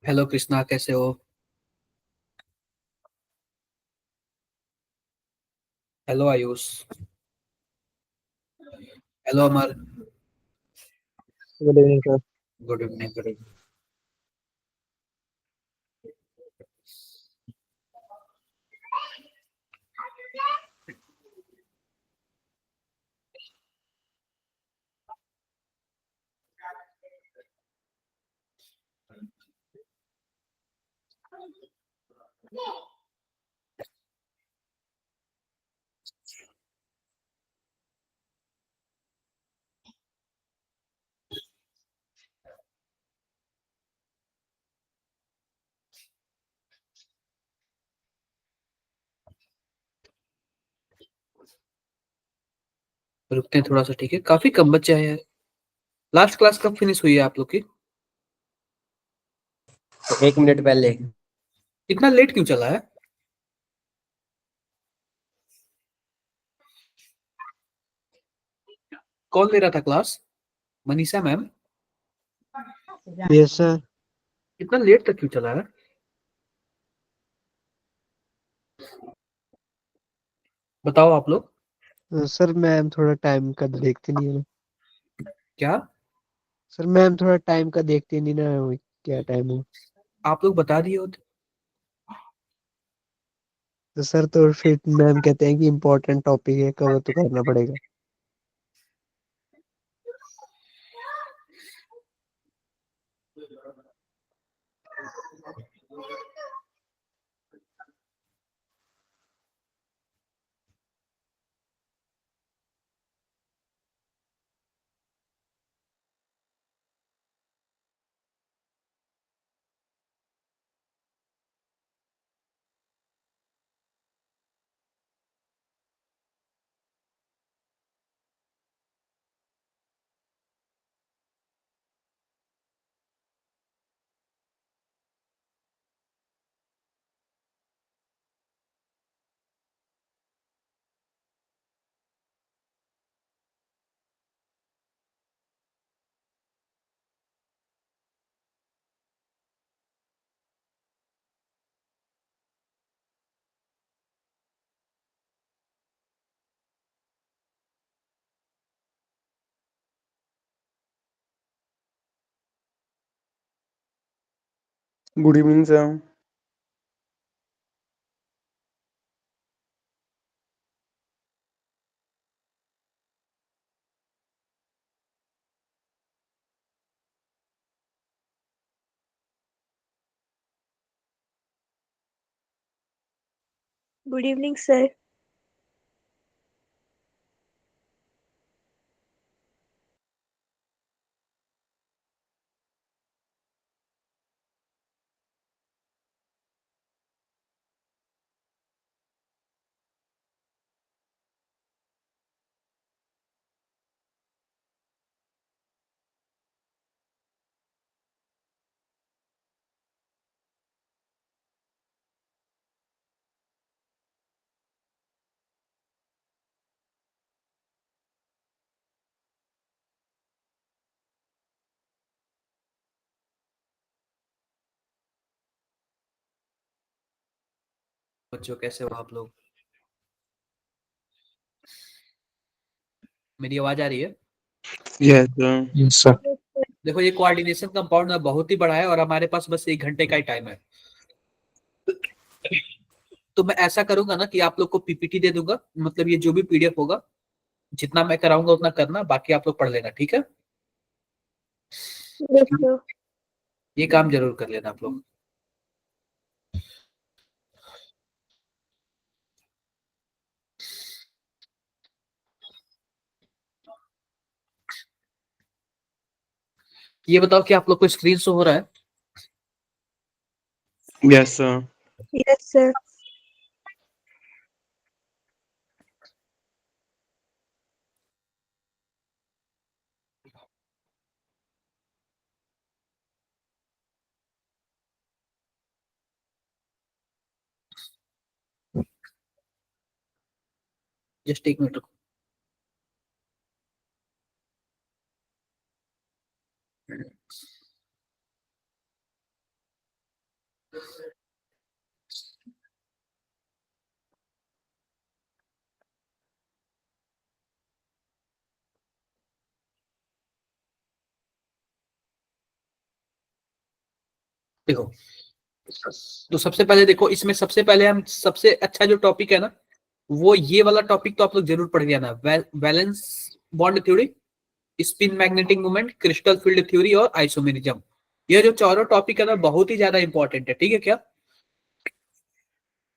Hello Krishna, कैसे हो? Hello Ayush. Hello Amar. Good evening sir. Good evening, good evening. रुकते हैं थोड़ा सा, ठीक है? काफी कम बच्चे हैं यार। लास्ट क्लास कब फिनिश हुई है आप लोग की? तो 1 मिनट पहले। इतना लेट क्यों चला है? कौन ले रहा था class? Manisha ma'am? Yes sir. इतना लेट तक क्यों चला है? बताओ आप लोग। सर मैम थोड़ा टाइम का देखती नहीं है ना। क्या? सर मैम थोड़ा टाइम का देखती नहीं ना, क्या टाइम हो। आप लोग बता दिए होते। तो सर तो फिर मैम कहते हैं कि इम्पोर्टेंट टॉपिक है, कवर तो करना पड़ेगा। Good evening sir. Good evening, sir. बच्चों, कैसे हो आप लोग? मेरी आवाज आ रही है? Yes sir. Yes sir. Yes, sir. देखो, ये कोऑर्डिनेशन कंपाउंड में बहुत ही बड़ा है और हमारे पास बस 1 घंटे का ही टाइम है। तो मैं ऐसा करूंगा ना कि आप लोग को पीपीटी दे दूंगा, मतलब ये जो भी पीडीएफ होगा, जितना मैं कराऊंगा उतना करना, बाकी आप लोग पढ़ लेना, ठीक है? Yes, sir. ये काम जरूर कर लेना आप लोग। ये बताओ कि आप लोग को स्क्रीन शो हो रहा है? Yes sir. Yes, sir. Just 1 minute रुको। देखो, तो सबसे पहले देखो, इसमें सबसे पहले हम सबसे अच्छा जो टॉपिक है ना, वो ये वाला टॉपिक तो आप लोग जरूर पढ़ लेना, valence bond theory, spin magnetic moment, crystal field theory और आइसोमेरिज्म। ये जो चारों टॉपिक है ना, बहुत ही ज्यादा इंपॉर्टेंट है। ठीक है क्या,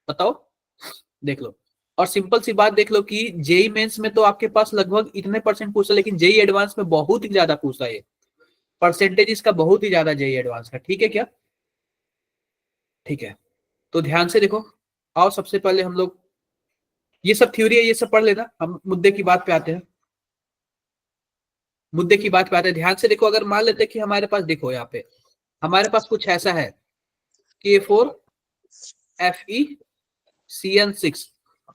बताओ, देख लो। और सिंपल सी बात देख लो कि जेई मेंस में तो आपके पास लगभग इतने परसेंट पूछता है, लेकिन जेई एडवांस में बहुत ही ज्यादा पूछता है, परसेंटेज इसका बहुत ही ज्यादा जेई एडवांस का। ठीक है क्या, ठीक है, तो ध्यान से देखो। आओ सबसे पहले हम लोग, ये सब थ्योरी है, ये सब पढ़ लेना, हम मुद्दे की बात पे आते हैं। मुद्दे की बात पे आते हैं, ध्यान से देखो। अगर मान लेते हैं कि हमारे पास, देखो यहाँ पे हमारे पास कुछ ऐसा है, K4Fe CN6,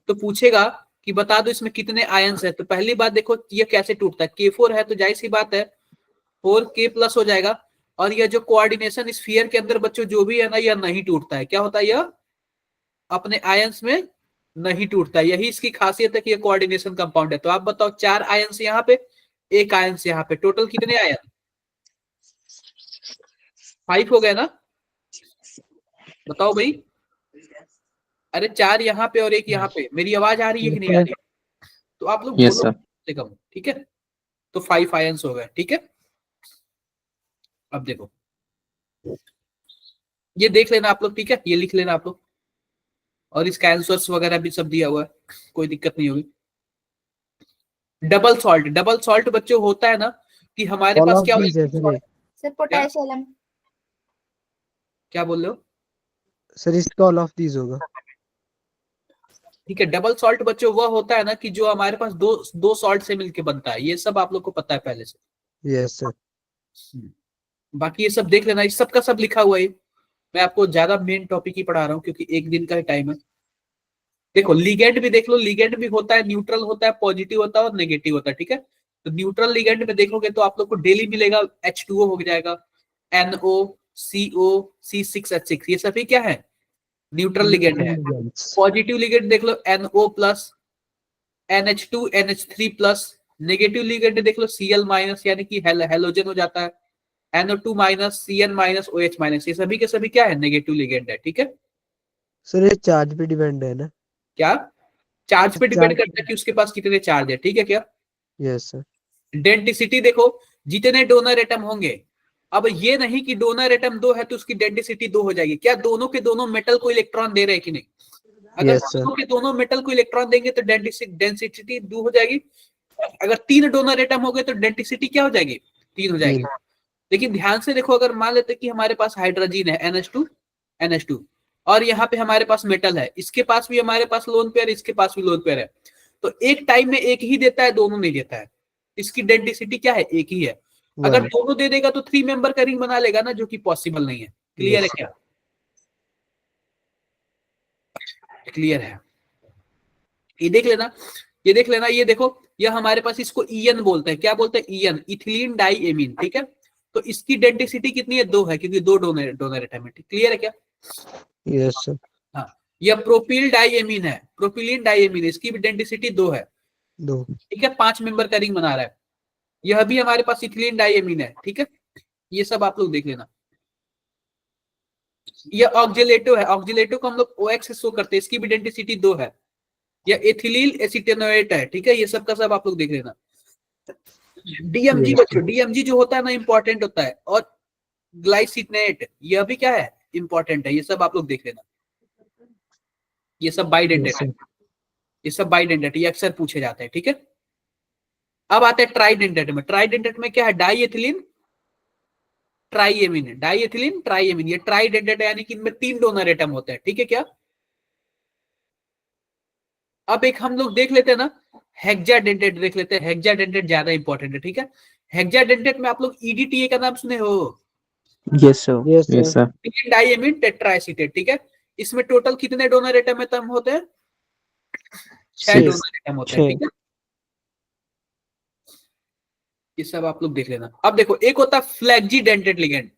तो पूछेगा कि बता दो इसमें कितने आयंस है। तो पहली बात देखो, ये कैसे टूटता है, K4 है तो जाहिर सी बात है 4K+ हो जाएगा। और यह जो कोऑर्डिनेशन स्फीयर के अंदर बच्चों जो भी है ना, यह नहीं टूटता है। क्या होता है, यह अपने आयंस में नहीं टूटता है। यही इसकी खासियत है कि यह कोऑर्डिनेशन कंपाउंड है। तो आप बताओ, 4 आयंस यहाँ पे, 1 आयंस यहाँ पे, टोटल कितने आयन, 5 हो गए ना, बताओ भाई। अरे 4 यहाँ पे और 1 यहाँ पे। मेरी आवाज आ रही है कि नहीं आ रही है? तो आप लोग यस बोलो सर। कम से कम, ठीक है। तो 5 आयंस हो गए, ठीक है। अब देखो, ये देख लेना आप लोग, ठीक है, ये लिख लेना आप लोग, और इसका आंसर्स वगैरह भी सब दिया हुआ है, कोई दिक्कत नहीं होगी। डबल सॉल्ट बच्चों होता है ना, कि हमारे ऑल पास ऑफ क्या दीज है होगा, सर ये। Sir potassium. क्या बोल रहे हो? सर इसका ऑल ऑफ दीज होगा। ठीक है, डबल सॉल्ट बच्चों वह होता है ना कि जो हमारे पास दो दो सॉल्ट से मिलके बनता है। ये सब आप लोग को पता है पहले से। Yes sir. बाकी ये सब देख लेना, इस सब का सब लिखा हुआ है। मैं आपको ज्यादा मेन टॉपिक ही पढ़ा रहा हूँ क्योंकि एक दिन का ही टाइम है। देखो लिगेंड भी देख लो, लिगेंड भी होता है, न्यूट्रल होता है, पॉजिटिव होता है और नेगेटिव होता है। ठीक है, तो न्यूट्रल लिगेंड में देखोगे तो आप लोग को डेली मिलेगा H2O हो जाएगा, NO, CO, C6H6, ये सभी क्या है, न्यूट्रल लिगेंड है। पॉजिटिव लिगेंड देख लो, NO+, NH2, NH3+। Negative ligand देख लो, Cl- यानी कि हेलोजन हो जाता है, NO2-, CN-, OH-। ये सभी के सभी क्या है, नेगेटिव लिगेंड है। ठीक है, सर ये चार्ज पे डिपेंड है ना? क्या चार्ज पे डिपेंड चार्ज। करता है कि उसके पास कितने चार्ज है। ठीक है क्या, यस सर। डेंसिटी देखो, जितने डोनर एटम होंगे, अब ये नहीं कि डोनर एटम 2 है तो उसकी डेंसिटी 2 हो जाएगी। क्या दोनों के दोनों मेटल को इलेक्ट्रॉन दे रहे हैं कि नहीं? अगर यस सर। दोनों के दोनों मेटल को इलेक्ट्रॉन देंगे तो डेंसिटी 2 हो जाएगी। अगर 3 डोनर एटम हो गए तो डेंसिटी क्या हो जाएगी, 3 हो जाएगी। 3। लेकिन ध्यान से देखो, अगर मान लेते कि हमारे पास हाइड्रोजन है, NH2, और यहाँ पे हमारे पास मेटल है, इसके पास भी हमारे पास लोन पेयर, इसके पास भी लोन पेयर है, तो एक टाइम में एक ही देता है, दोनों नहीं देता है। इसकी डेंसिटी क्या है, एक ही है। अगर 1। दोनों दे देगा तो 3 मेंबर का रिंग बना लेगा ना, जो कि पॉसिबल नहीं है। क्लियर है यस। क्या, क्लियर है? ये देख लेना, ये देख लेना, ये देखो, ये हमारे पास इसको ईएन बोलते हैं। क्या बोलते हैं, ईएन, इथिलीन डाइएमीन। ठीक है, तो इसकी डेंसिटी कितनी है, 2 है, क्योंकि 2 डोनर एटम है। क्लियर है क्या? Yes sir. हाँ, यह प्रोपिल डाइएमीन है, प्रोपिलीन डाइएमीन, इसकी भी डेंसिटी 2 है। 2। ठीक है, 5 मेंबर का रिंग बना रहा है। यह भी हमारे पास इथिलीन डाइएमीन है। ठीक है, ये सब आप लोग देख लेना। यह ऑक्जिलेटो है, ऑक्जिलेटो को हम लोग OX से शो करते हैं, इसकी भी डेंसिटी 2 है। यह एथिलील एसिटेनोएट है। ठीक है, ये सब का सब आप लोग देख लेना। डीएमजी यस बच्चों, डीएमजी जो होता है ना, इंपॉर्टेंट होता है। और ग्लाइसिनेट, यह भी क्या है, इंपॉर्टेंट है। ये सब आप लोग देख लेना, ये सब बाइडेंटेट है, सर। ये सब बाइडेंटेट, ये अक्सर पूछे जाते हैं। ठीक है, अब आते हैं ट्राइडेंटेट में। ट्राइडेंटेट में क्या है, डाइएथिलीन ट्राइएमीन, डाइएथिलीन ट्राइएमीन, ये ट्राइडेंटेट है, यानी कि इनमें 3 डोनर एटम होते हैं। ठीक है क्या, अब एक हम लोग देख लेते हैं ना, हेक्साडेंटेट देख लेते हैं। हेक्साडेंटेट ज्यादा इंपॉर्टेंट है। ठीक है, हेक्साडेंटेट में आप लोग EDTA का नाम सुने हो, yes sir. Yes yes sir. Sir. Diamine tetraacetate. ठीक है, इसमें टोटल कितने डोनर एटम होते हैं, 6 6। डोनर एटम होते हैं। 6। ठीक है, ये सब आप लोग देख लेना। अब देखो, एक होता है फ्लैक्सीडेंटेट लिगेंड,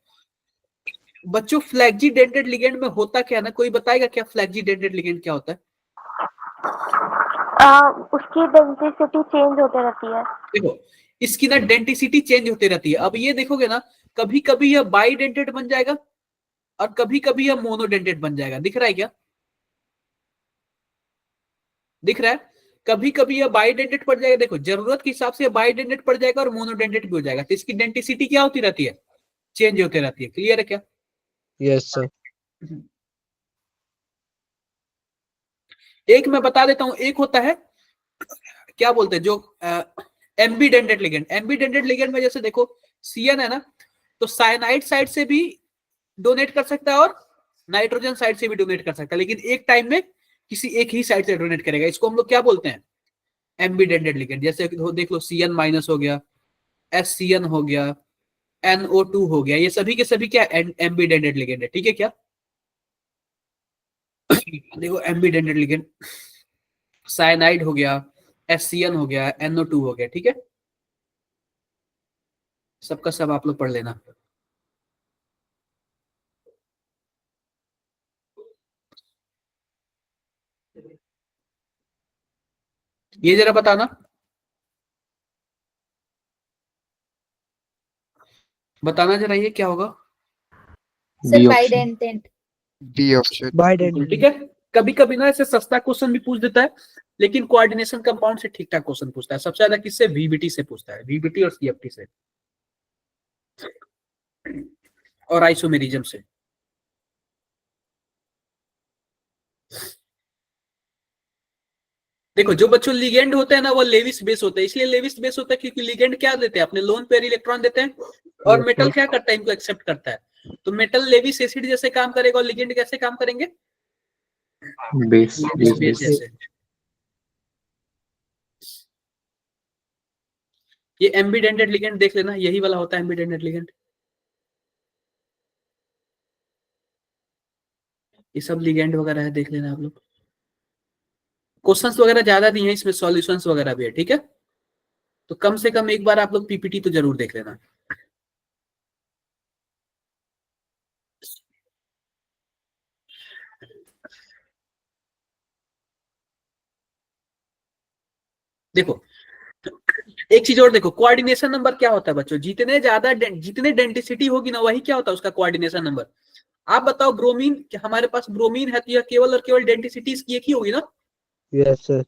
बच्चों फ्लैगजीडेंटेड लिगेंड में होता क्या है ना, कोई बताएगा क्या फ्लैगजीडेंटेड लिगेंड क्या होता है? उसकी डेंसिटी चेंज होते रहती है। देखो इसकी ना डेंटिसिटी चेंज होती रहती है। अब ये देखोगे ना, कभी कभी यह बाइडेंटेड बन जाएगा और कभी कभी यह मोनोडेंटेड बन जाएगा। दिख रहा है क्या? दिख रहा है? कभी कभी यह बाइडेंटेड पड़ जाएगा, देखो जरूरत के हिसाब से बाइडेंटेड पड़ जाएगा और मोनोडेंटेड भी हो जाएगा। तो इसकी डेंटिसिटी क्या होती रहती है? चेंज होती रहती है। क्लियर है क्या? Yes sir. एक मैं बता देता हूं, एक होता है क्या बोलते हैं जो एम्बीडेंटेड लिगेंड। एम्बीडेंटेड लिगेंड में जैसे देखो सीएन है ना, तो साइनाइड साइड से भी डोनेट कर सकता है और नाइट्रोजन साइड से भी डोनेट कर सकता है, लेकिन एक टाइम में किसी एक ही साइड से डोनेट करेगा। इसको हम लोग क्या बोलते हैं? एम्बीडेंटेड लिगेंड। जैसे देख लो सीएन माइनस हो गया, एससीएन हो गया, NO2 हो गया, ये सभी के सभी क्या एम्बीडेंटेड लिगेंड है। ठीक है क्या? देखो एम्बीडेंटेड लिगेंड, साइनाइड हो गया, एससीएन हो गया, NO2 हो गया। ठीक है, सबका सब आप लोग पढ़ लेना। ये जरा बताना, बताना जरा ये क्या होगा? Sir bidentate. D option. Bidentate. ठीक है, कभी कभी ना ऐसे सस्ता क्वेश्चन भी पूछ देता है, लेकिन कोऑर्डिनेशन कंपाउंड से ठीक ठाक क्वेश्चन पूछता है। सबसे ज्यादा किससे? VBT से पूछता है, VBT और CFT से और आइसोमेरिज्म से। देखो जो बच्चों लिगेंड होते हैं ना, वो लेविस बेस होते हैं। इसलिए लेविस बेस होता है क्योंकि लिगेंड क्या देते हैं? अपने लोन पेयर इलेक्ट्रॉन देते हैं, और Yes, मेटल sir. क्या करता है? इनको एक्सेप्ट करता है। तो मेटल लेविस एसिड जैसे काम करेगा और लिगेंड कैसे काम करेंगे? बेस लेविस बेस बेस जैसे। ये एम्बीडेंटेड लिगेंड देख लेना, यही वाला होता है एम्बीडेंटेड लिगेंड। ये सब लिगेंड वगैरह है, देख लेना आप लोग। क्वेश्चंस वगैरह ज्यादा नहीं है इसमें, सॉल्यूशंस वगैरह भी है। ठीक है, तो कम से कम एक बार आप लोग PPT तो जरूर देख लेना। देखो एक चीज और देखो, कोऑर्डिनेशन नंबर क्या होता है बच्चों? जितने ज्यादा जितने डेंसिटी होगी ना, वही क्या होता है उसका कोऑर्डिनेशन नंबर। आप बताओ, ब्रोमीन, हमारे पास ब्रोमीन है तो यह केवल और केवल डेंसिटी इसकी एक ही होगी ना। Yes sir.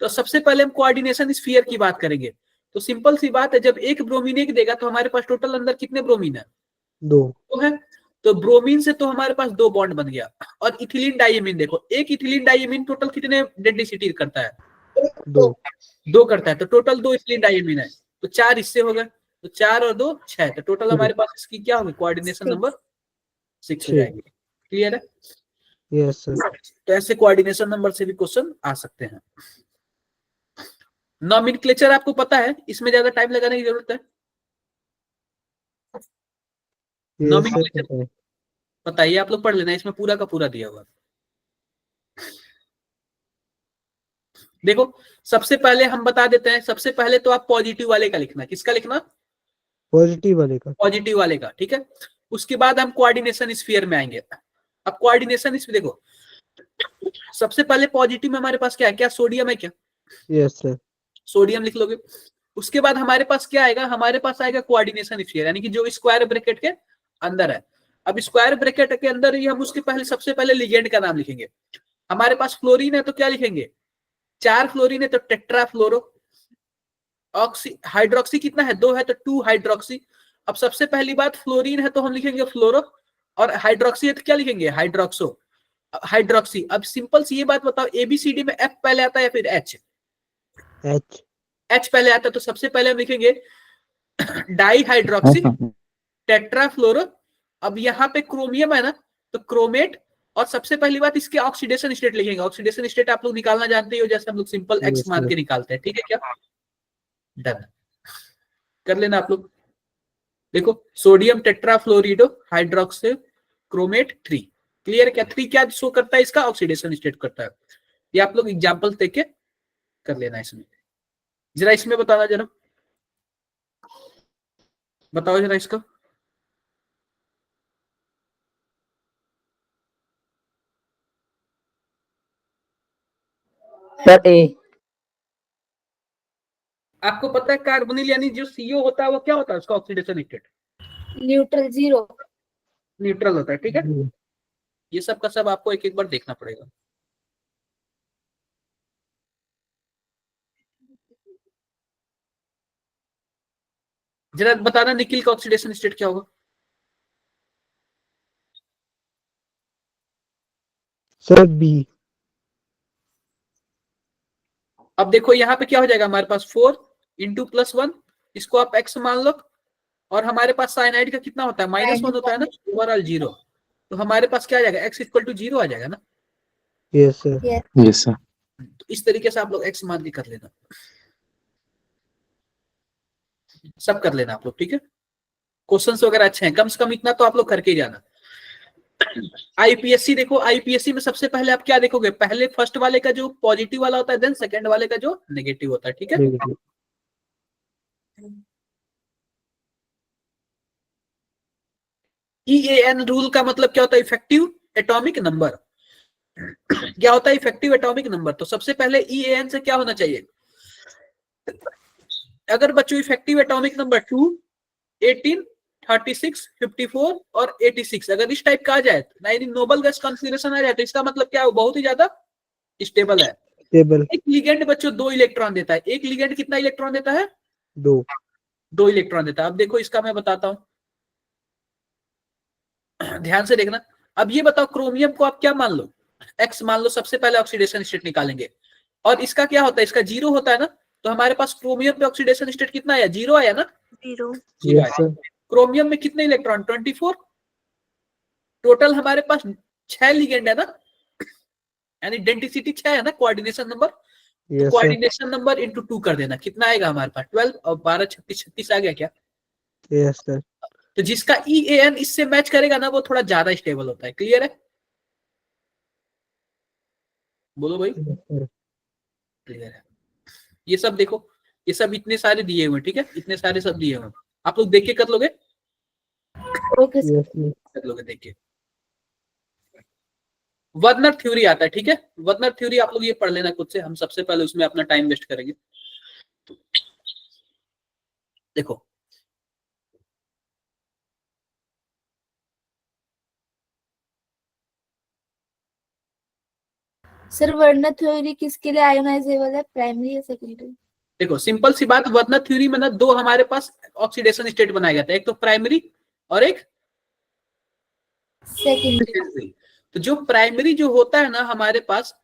तो सबसे पहले हम कोऑर्डिनेशन स्फीयर की बात करेंगे। तो सिंपल सी बात है, जब एक ब्रोमीन एक देगा तो हमारे पास टोटल अंदर कितने ब्रोमीन है? 2। तो है, तो ब्रोमीन से तो हमारे पास 2 बॉन्ड बन गया। और इथिलीन डाइमीन देखो, एक इथिलीन डाइमीन टोटल कितने डेंसिटी करता है? 2। 2 करता है, तो टोटल 2 इथिलीन डाइमीन है, तो 4 इससे हो गए। तो 4 और 2 6, तो टोटल हमारे पास इसकी क्या होगी? कोऑर्डिनेशन नंबर 6 हो 6। जाएगी। क्लियर है? Yes sir. तो ऐसे कोऑर्डिनेशन नंबर से भी क्वेश्चन आ सकते हैं। नॉमेनक्लेचर आपको पता है, इसमें ज्यादा टाइम लगाने की जरूरत है? यस सर नॉमेनक्लेचर पता है। बताइए, आप लोग पढ़ लेना, इसमें पूरा का पूरा दिया हुआ। देखो सबसे पहले हम बता देते हैं, सबसे पहले तो आप पॉजिटिव वाले का लिखना। किसका लिखना? पॉजिटिव वाले का। पॉजिटिव वाले का। ठीक है, उसके बाद हम कोऑर्डिनेशन स्फीयर में आएंगे। अब कोऑर्डिनेशन स्फीयर देखो, सबसे पहले पॉजिटिव में हमारे पास क्या है? क्या सोडियम है क्या? Yes sir. सोडियम लिख लोगे। उसके बाद हमारे पास क्या आएगा? हमारे पास आएगा कोऑर्डिनेशन स्फीयर, यानी कि जो स्क्वायर ब्रैकेट के अंदर है। अब स्क्वायर ब्रैकेट के अंदर ही हम उसके पहले सबसे पहले लिगेंड का नाम लिखेंगे। हमारे पास फ्लोरीन है तो क्या लिखेंगे? 4 फ्लोरीन है तो टेट्रा फ्लोरो। ऑक्सी हाइड्रोक्सी कितना है? 2 है तो 2 हाइड्रोक्सी। अब सबसे पहली बात, फ्लोरीन है तो हम लिखेंगे फ्लोरो, और हाइड्रोक्सी है तो क्या लिखेंगे? Hydroxo, hydroxy. अब सिंपल सी ये बात बताओ, ABCD में F पहले आता है या फिर H? एच। H पहले आता है, तो सबसे पहले हम लिखेंगे डाई हाइड्रोक्सी टेट्राफ्लोरो। अब यहाँ पे क्रोमियम है ना, तो क्रोमेट। और सबसे पहली बात, इसके ऑक्सीडेशन स्टेट लिखेंगे। ऑक्सीडेशन स्टेट आप लोग निकालना जानते हो, जैसे हम लोग सिंपल X यस मान सर। के निकालते हैं। ठीक है क्या? डन कर लेना आप लोग। देखो सोडियम टेट्राफ्लोरिडो हाइड्रोक्सी क्रोमेट 3। क्लियर? क्या 3 क्या शो करता है? इसका ऑक्सीडेशन स्टेट करता है। ये आप लोग एग्जांपल देख के कर लेना। इसमें जरा इसमें बताना, जरा बताओ जरा इसका। सर ए। आपको पता है कार्बोनिल यानी जो CO होता है वो क्या होता है, उसका ऑक्सीडेशन स्टेट न्यूट्रल 0। न्यूट्रल होता है। ठीक है, ये सब का सब आपको एक एक बार देखना पड़ेगा। जरा बताना निकिल का ऑक्सीडेशन स्टेट क्या होगा। Sir B. अब देखो यहाँ पे क्या हो जाएगा, हमारे पास 4 इंटू +1, इसको आप x मान लो, और हमारे पास साइनाइड का कितना होता है, -1 होता है ना, ओवरऑल 0। तो हमारे पास क्या आ जाएगा, x = 0 आ जाएगा ना। Yes sir. Yes, sir. तो इस तरीके से आप लोग x मान के कर लेना, सब कर लेना आप लोग। ठीक है, क्वेश्चंस वगैरह अच्छे हैं, कम से कम इतना तो आप लोग करके ही जाना। आईपीएससी देखो, आईपीएससी में सबसे पहले आप क्या देखोगे, पहले फर्स्ट वाले का जो पॉजिटिव वाला होता है, देन सेकंड वाले का जो नेगेटिव होता है। ठीक है, नेगेटिव। EAN रूल का मतलब क्या होता है, इफेक्टिव एटॉमिक नंबर। क्या होता है इफेक्टिव एटॉमिक नंबर, तो सबसे पहले EAN से क्या होना चाहिए, अगर बच्चों इफेक्टिव एटॉमिक नंबर 2, 18, 36, 54 और 86 अगर इस टाइप का आ जाए, यानी नोबल गैस कॉन्फिगरेशन आ जाए, तो इसका मतलब क्या है, वो बहुत ही ज्यादा स्टेबल है। स्टेबल। एक लिगेंड बच्चों 2 इलेक्ट्रॉन देता है, एक लिगेंड कितना इलेक्ट्रॉन देता है, 2 इलेक्ट्रॉन देता है। अब देखो इसका मैं बताता हूं, ध्यान से देखना। अब ये बताओ क्रोमियम को आप क्या मान लो, X मान लो, सबसे पहले ऑक्सीडेशन स्टेट निकालेंगे, और इसका क्या होता है, इसका 0 होता है ना, तो हमारे पास क्रोमियम पे ऑक्सीडेशन स्टेट कितना आया, 0 आया ना, 0 यस सर। क्रोमियम में कितने इलेक्ट्रॉन, 24। टोटल हमारे पास 6 लिगेंड है ना, यानी डेंसिटी 6 है ना, कोऑर्डिनेशन नंबर। तो yes sir. Coordination number into 2 कर देना, कितना आएगा हमारे पास 12, और 12 36 36 आ गया क्या। Yes sir. तो जिसका EAN इससे मैच करेगा ना, वो थोड़ा ज्यादा स्टेबल होता है। क्लियर है, बोलो भाई। Yes sir. क्लियर है, ये सब देखो, ये सब इतने सारे दिए हुए, ठीक है, इतने सारे सब दिए हुए, आप लोग देख के कर लोगे, ओके सर। Yes sir. कर लोगे देख के। वर्नर थ्योरी आता है, ठीक है, वर्नर थ्योरी आप लोग ये पढ़ लेना खुद से, हम सबसे पहले उसमें अपना टाइम वेस्ट करेंगे। देखो सर वर्नर थ्योरी किसके लिए आयोनाइजेबल है, प्राइमरी या सेकेंडरी? देखो सिंपल सी बात, वर्नर थ्योरी में ना 2 हमारे पास ऑक्सीडेशन स्टेट बनाया गया था, एक तो प्राइमरी और एक सेकेंडरी। सेकेंडरी। तो जो प्राइमरी जो होता है ना हमारे पास,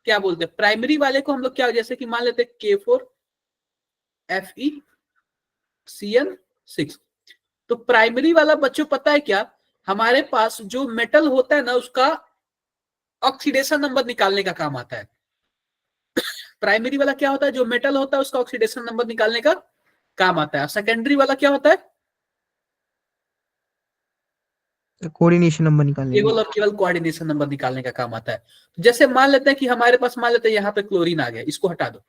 क्या बोलते हैं, प्राइमरी वाले को हम लोग क्या, जैसे कि मान लेते हैं K4FeCN6। तो प्राइमरी वाला बच्चों पता है क्या, हमारे पास जो मेटल होता है ना, उसका ऑक्सीडेशन नंबर निकालने का काम आता है। प्राइमरी वाला क्या होता है, जो मेटल होता है उसका ऑक्सीडेशन नंबर निकालने का काम आता है। सेकेंडरी वाला क्या होता है, कोऑर्डिनेशन नंबर निकालने केवल और केवल कोऑर्डिनेशन नंबर निकालने का काम आता है। तो जैसे मान लेते हैं कि हमारे पास, मान लेते हैं यहाँ पे क्लोरीन आ गया, इसको हटा दो।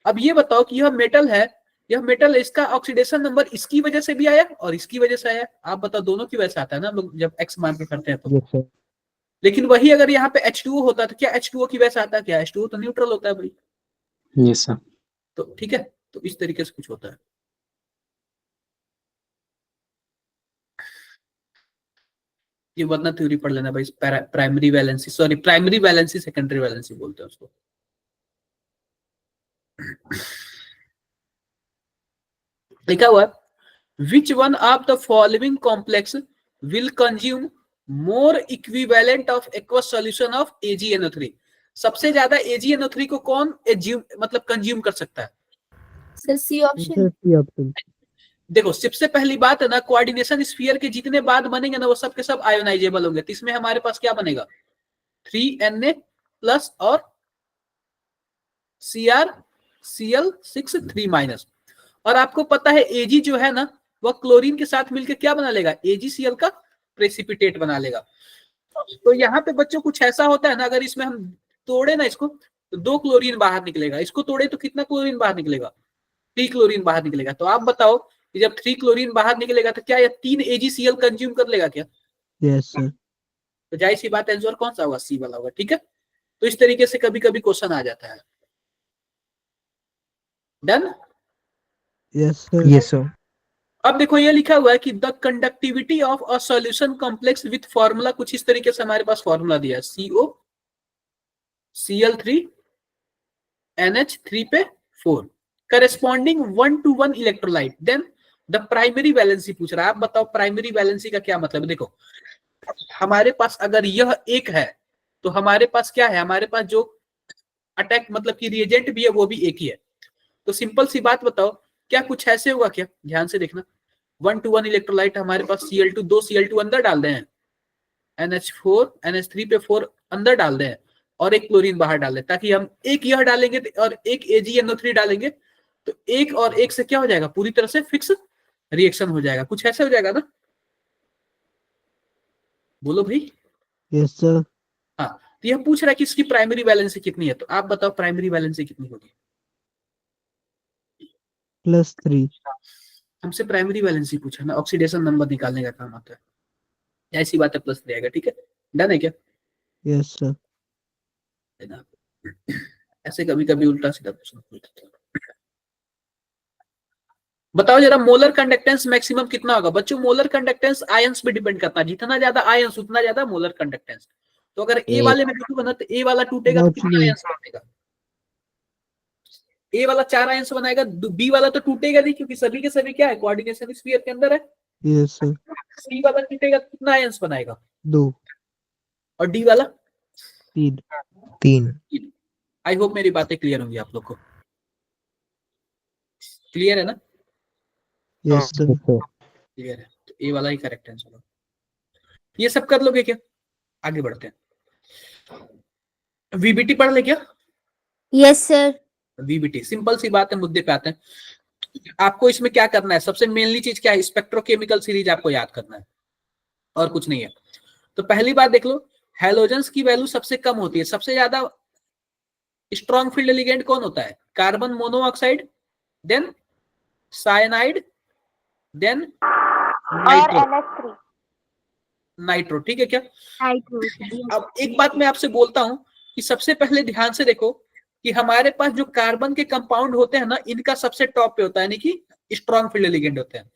अब ये बताओ कि यह मेटल है, यह मेटल है, इसका ऑक्सीडेशन नंबर इसकी वजह से भी आया और इसकी वजह से आया। आप बताओ, दोनों की वजह से आता है ना, हम लोग जब एक्स मान के करते हैं तो। Yes sir. लेकिन वही अगर यहाँ पे H2O होता तो क्या H2O की वजह से आता, क्या H2O तो न्यूट्रल होता है भाई। Yes, sir. तो ठीक है, तो इस तरीके से कुछ होता है। ये वरना थ्योरी पढ़ लेना भाई, primary valency, sorry primary valency secondary valency बोलते हैं उसको। लिखा हुआ which one of the following complex will consume more equivalent of aqueous solution of AgNO3। सबसे ज्यादा AgNO3 को कौन मतलब कंज्यूम कर सकता है। Sir C option. Sir C option. देखो सबसे पहली बात है ना, कोऑर्डिनेशन स्फीयर के जितने बाद बनेंगे ना, वो सब के सब आयोनाइजेबल होंगे। तो इसमें हमारे पास क्या बनेगा, 3Na+ और CrCl6 3-। और आपको पता है Ag जो है ना, वह क्लोरीन के साथ मिलकर क्या बना लेगा, AgCl का प्रेसिपिटेट बना लेगा। तो यहाँ पे बच्चों कुछ ऐसा होता है ना, अगर इसमें हम तोड़े ना इसको, तो 2 क्लोरीन बाहर निकलेगा, इसको तोड़े तो कितना क्लोरीन बाहर निकलेगा, 3 क्लोरीन बाहर निकलेगा। तो आप बताओ कि जब 3 क्लोरीन बाहर निकलेगा तो क्या यह 3 AgCl कंज्यूम कर लेगा क्या। Yes sir. तो जाहिर सी बात आंसर कौन सा होगा, सी वाला होगा। ठीक है, तो इस तरीके से कभी कभी क्वेश्चन आ जाता है। Done. Yes, sir. Yes, sir. अब देखो ये लिखा हुआ है कि the conductivity of a solution complex with formula, कुछ इस तरीके से हमारे पास फॉर्मूला दिया है, CO Cl3 NH3 पे 4 corresponding 1:1 electrolyte, then the primary valency पूछ रहा है। आप बताओ प्राइमरी वैलेंसी का क्या मतलब है। देखो हमारे पास अगर यह एक है तो हमारे पास क्या है, हमारे पास जो अटैक मतलब कि रिएजेंट भी है वो भी एक ही है। तो सिंपल सी बात बताओ, क्या कुछ ऐसे होगा क्या, ध्यान से देखना, 1:1 इलेक्ट्रोलाइट हमारे पास Cl2, 2 Cl2 अंदर डाल रहे हैं, NH4 NH3 पे 4 अंदर डाल रहे हैं और एक क्लोरीन बाहर डाल दें, ताकि हम एक यह डालेंगे और एक AgNO3 डालेंगे तो एक और एक से क्या हो जाएगा, पूरी तरह से फिक्स रिएक्शन हो जाएगा। कुछ ऐसे हो जाएगा ना, बोलो भाई। Yes, sir. हाँ, तो यह पूछ रहा है कि इसकी प्राइमरी वैलेंसी कितनी है, तो आप बताओ प्राइमरी वैलेंसी कितनी होगी। +3. हमसे प्राइमरी वैलेंसी पूछा ना, ऑक्सीडेशन नंबर निकालने का काम आता है, ऐसी बात है, +3 आएगा। ठीक है, डन है क्या। Yes, sir. ऐसे कभी कभी उल्टा सीधा प्रश्न पूछते हैं। बताओ जरा मोलर कंडक्टेंस मैक्सिमम कितना होगा। बच्चों मोलर कंडक्टेंस आयंस पे डिपेंड करता है, जितना ज्यादा आयंस उतना ज्यादा मोलर कंडक्टेंस। तो अगर ए वाले में देखोगे ना तो ए वाला टूटेगा तो कितना आयंस बनेगा, ए वाला 4 आयंस बनाएगा, बी वाला तो टूटेगा नहीं क्योंकि सभी के सभी क्या है, कोऑर्डिनेशन स्फीयर के अंदर है। Yes, sir. सी वाला टूटेगा तो कितना आयंस बनाएगा, 2. और डी वाला 3. 3. आई होप मेरी बातें क्लियर होंगी आप लोग को। क्लियर है ना, Yes, sir. Yes, sir. Clear है, तो ए वाला ही करेक्ट आंसर होगा। ये सब कर लोगे क्या, आगे बढ़ते हैं। वीबीटी पढ़ ले क्या, यस सर। वीबीटी सिंपल सी बात है, मुद्दे पे आते हैं। आपको इसमें क्या करना है, सबसे मेनली चीज क्या है, स्पेक्ट्रोकेमिकल सीरीज आपको याद करना है और कुछ नहीं है। तो पहली बात देख लो, हैलोजेंस की वैल्यू सबसे कम होती है, सबसे ज्यादा स्ट्रॉन्ग फील्ड लिगेंड कौन होता है, carbon monoxide, then cyanide, then और नाइट्रो, NH3 नाइट्रो। ठीक है क्या। नाइट्रोजन। अब एक बात मैं आपसे बोलता हूं कि सबसे पहले ध्यान से देखो कि हमारे पास जो कार्बन के कंपाउंड होते हैं ना, इनका सबसे टॉप पे होता है, यानी कि स्ट्रॉन्ग फील्ड लिगेंड होते हैं।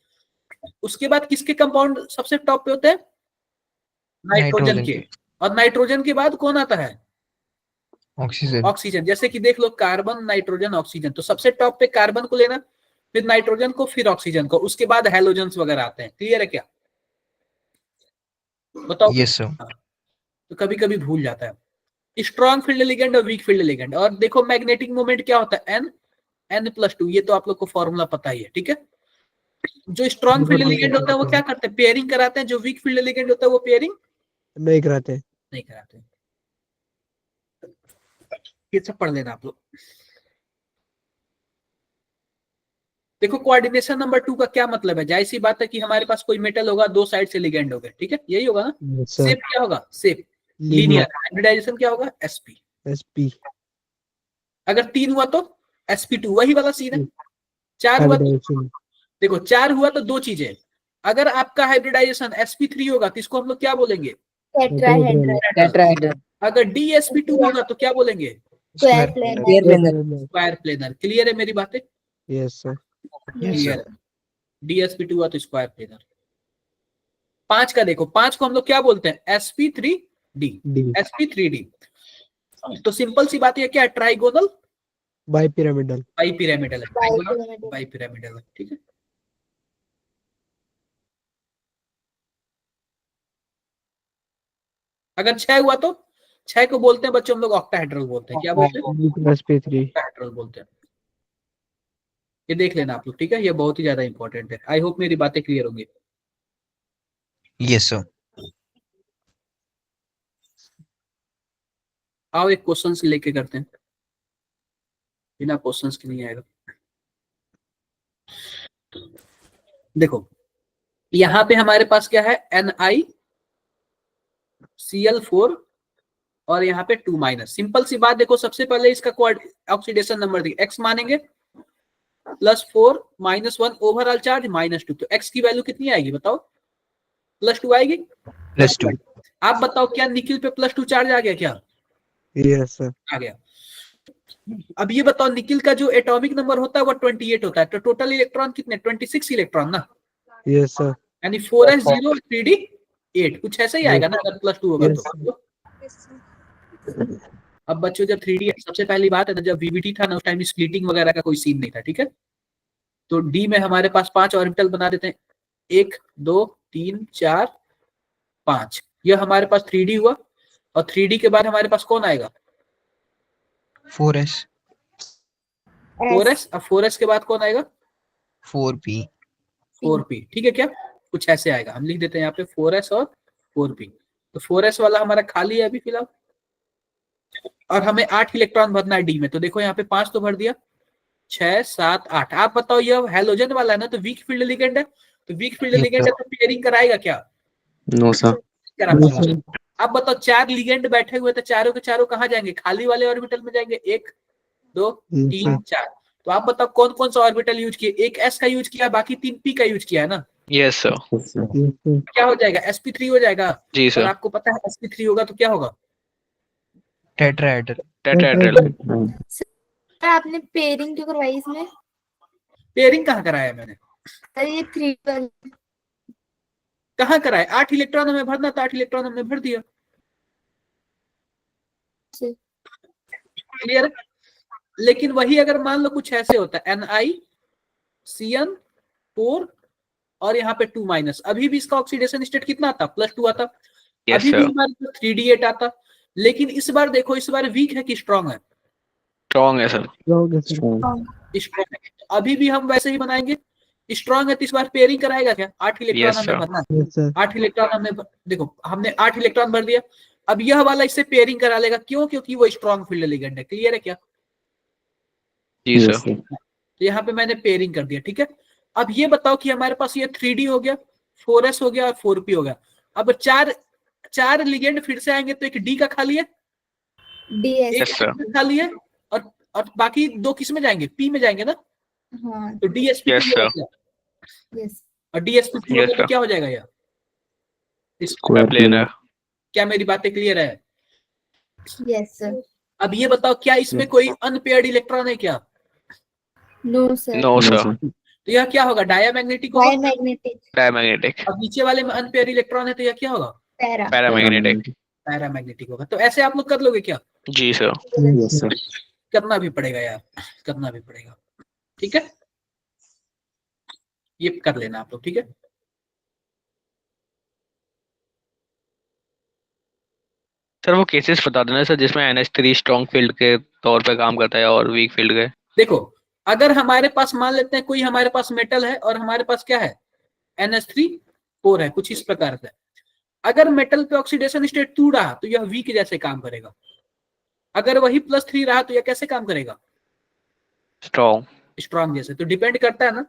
उसके बाद किसके कंपाउंड सबसे टॉप पे होते हैं, नाइट्रोजन के, और नाइट्रोजन के बाद कौन आता है, ऑक्सीजन। ऑक्सीजन। जैसे कि देख लो कार्बन नाइट्रोजन ऑक्सीजन, तो सबसे टॉप पे कार्बन को लेना, फिर नाइट्रोजन को, फिर ऑक्सीजन को, उसके बाद हैलोजेंस वगैरह आते हैं। क्लियर है क्या, बताओ। Yes sir. तो कभी कभी भूल जाता है स्ट्रॉन्ग फील्ड लिगेंड और वीक फील्ड लिगेंड। और देखो मैग्नेटिक मोमेंट क्या होता है, N+2, ये तो आप लोग को फॉर्मूला पता ही है। ठीक है, जो स्ट्रॉन्ग फील्ड लिगेंड होता है वो क्या करते हैं, पेयरिंग कराते हैं, जो वीक फील्ड लिगेंड होता है वो पेयरिंग नहीं कराते। नहीं कराते। ये सब पढ़ लेना आप लोग। देखो कोऑर्डिनेशन नंबर 2 का क्या मतलब है, जाहिर सी बात है कि हमारे पास कोई मेटल होगा, दो साइड से लिगेंड होगा। ठीक है, यही होगा ना। Yes, sir. शेप क्या होगा, शेप लीनियर। हाइब्रिडाइजेशन क्या होगा, sp। SP. अगर 3 हुआ तो sp2, वही वाला सीन है। 4 हुआ तो Hybridization. देखो 4 हुआ तो दो चीजें, अगर आपका हाइब्रिडाइजेशन sp3 होगा तो इसको हम लोग क्या बोलेंगे, टेट्राहेड्रल। अगर dsp2 होगा तो क्या बोलेंगे, square plane. Square planar. Clear है मेरी बातें, Yes, sir. क्लियर है। dsp2 हुआ तो स्क्वायर प्लेनर। 5 का देखो, 5 को हम लोग क्या बोलते हैं, sp3d। D. sp3d तो सिंपल सी बात है, क्या है, ट्राइगोनल Bipyramidal. बाइपिरामिडल है, ट्राइगोनल बाइपिरामिडल है। ठीक है, अगर 6 हुआ तो 6 को बोलते हैं बच्चों हम लोग ऑक्टाहेड्रल बोलते हैं। क्या बोलते हैं, B+P3. ऑक्टाहेड्रल बोलते हैं। ये देख लेना आप लोग, ठीक है, ये बहुत ही ज्यादा इंपॉर्टेंट है। आई होप मेरी बातें क्लियर होंगी। Yes sir. आओ एक क्वेश्चन लेके करते हैं, बिना क्वेश्चन के नहीं आएगा। देखो यहाँ पे हमारे पास क्या है, NiCl4 और यहाँ पे 2-। सिंपल सी बात देखो, सबसे पहले इसका ऑक्सीडेशन नंबर देखिए, x मानेंगे +4 -1 ओवरऑल चार्ज -2, तो x की वैल्यू कितनी आएगी बताओ, +2 आएगी। +2। आप बताओ क्या निकिल पे +2 चार्ज आ गया क्या, Yes, sir. आ गया। अब ये बताओ निकिल का जो एटॉमिक नंबर होता है वो 28 होता है, तो टोटल इलेक्ट्रॉन कितने, 26 इलेक्ट्रॉन ना, यस सर, यानी 4s 0 3d 8, कुछ ऐसा ही आएगा ना अगर +2 होगा Yes. तो। अब बच्चों जब 3d, सबसे पहली बात है ना, जब वीवीटी था ना उस टाइम स्प्लिटिंग वगैरह का कोई सीन नहीं था, ठीक है। तो डी में हमारे पास 5 ऑर्बिटल बना देते हैं, 1 2 3 4 5, यह हमारे पास 3d हुआ। और 3d के बाद हमारे पास कौन आएगा, 4s 4s। अब 4s के बाद कौन आएगा, 4p 4p, ठीक है क्या, कुछ ऐसे आएगा। हम लिख देते हैं यहाँ पे 4s और 4p। तो 4s वाला हमारा खाली है अभी फिलहाल, और हमें 8 इलेक्ट्रॉन भरना है डी में। तो देखो यहाँ पे 5 तो भर दिया, 6 7 8। आप बताओ यह हैलोजन वाला है ना, तो वीक फील्ड लिगेंड है, तो वीक फील्ड Yes, लिगेंड है तो पेयरिंग कराएगा क्या, नो सर, करा पाएगा। अब बताओ 4 लिगेंड बैठे हुए, तो चारों के चारों कहाँ जाएंगे, खाली वाले ऑर्बिटल में जाएंगे, 1 2 3 4। तो आप बताओ कौन कौन सा ऑर्बिटल यूज किया, एक s का यूज किया, बाकी 3 p का यूज किया है ना, यस सर, क्या हो जाएगा, sp3 हो जाएगा। जी और सर, आपको पता है sp3 होगा तो क्या होगा, टेट्राहेड्रल टेट्राहेड्रल, सर आपने पेयरिंग क्यों करवाई इसमें? पेयरिंग कहाँ कराया मैंने, सर ये 3 कहाँ कराया, 8 इलेक्ट्रॉन हमें भरना था, 8 इलेक्ट्रॉन हमने भर दिया, क्लियर। लेकिन वही अगर मान लो कुछ ऐसे होता है NiCN4 और यहाँ पे 2 अभी भी इसका ऑक्सीडेशन स्टेट कितना आता, +2 आता, यस अभी भी सर, हमारे पास 3d8 आता। लेकिन इस बार देखो, इस बार वीक है कि स्ट्रांग है, स्ट्रॉन्ग है सर, स्ट्रांग है। अभी भी हम वैसे ही बनाएंगे, स्ट्रांग है तो इस बार पेयरिंग कराएगा क्या, 8 इलेक्ट्रॉन Yes, हमें sir. भरना है, 8 इलेक्ट्रॉन हमने देखो हमने 8 इलेक्ट्रॉन भर दिया। अब यह वाला इससे पेयरिंग करा लेगा, क्यों, क्योंकि वो स्ट्रांग फील्ड लिगेंड है, क्लियर है क्या। जी सर, तो यहाँ पे मैंने पेयरिंग कर दिया, ठीक है। अब ये बताओ कि हमारे पास ये 3d हो गया, 4s हो गया और 4p हो गया। अब चार लिगेंड फिर से आएंगे, तो एक डी का खाली है, DS एक Yes, sir. का खाली है, और बाकी 2 किस में जाएंगे, p में जाएंगे ना, हाँ तो DsP3 Yes, sir. हो गया। यस और DsP3 Yes, होगा तो sir. क्या हो जाएगा यार, स्क्वायर प्लेनर, क्या मेरी बातें क्लियर है। यस सर अब ये बताओ क्या इसमें कोई अनपेयर्ड इलेक्ट्रॉन है क्या, नो सर नो सर, तो यह क्या होगा, डायमैग्नेटिक होगा। डायमैग्नेटिक डायमैग्नेटिक, अब नीचे वाले में अनपेयर्ड इलेक्ट्रॉन है तो यह क्या होगा, पैरा पैरामैग्नेटिक, पैरामैग्नेटिक होगा। तो ऐसे आप लोग कर लोगे क्या, जी सर, यस सर, करना भी पड़ेगा यार, करना भी पड़ेगा, ठीक है, ये कर लेना आप लोग, ठीक है। सर वो केसेस बता देना सर जिसमें NH3 स्ट्रॉन्ग फील्ड के तौर पे काम करता है और वीक फील्ड के। देखो अगर हमारे पास मान लेते हैं कोई हमारे पास मेटल है और हमारे पास क्या है, NH3 4 है, कुछ इस प्रकार से। अगर मेटल पे ऑक्सीडेशन स्टेट 2 रहा तो यह वीक जैसे काम करेगा, अगर वही +3 रहा तो यह कैसे काम करेगा, स्ट्रॉन्ग, स्ट्रांग जैसे। तो डिपेंड करता है ना,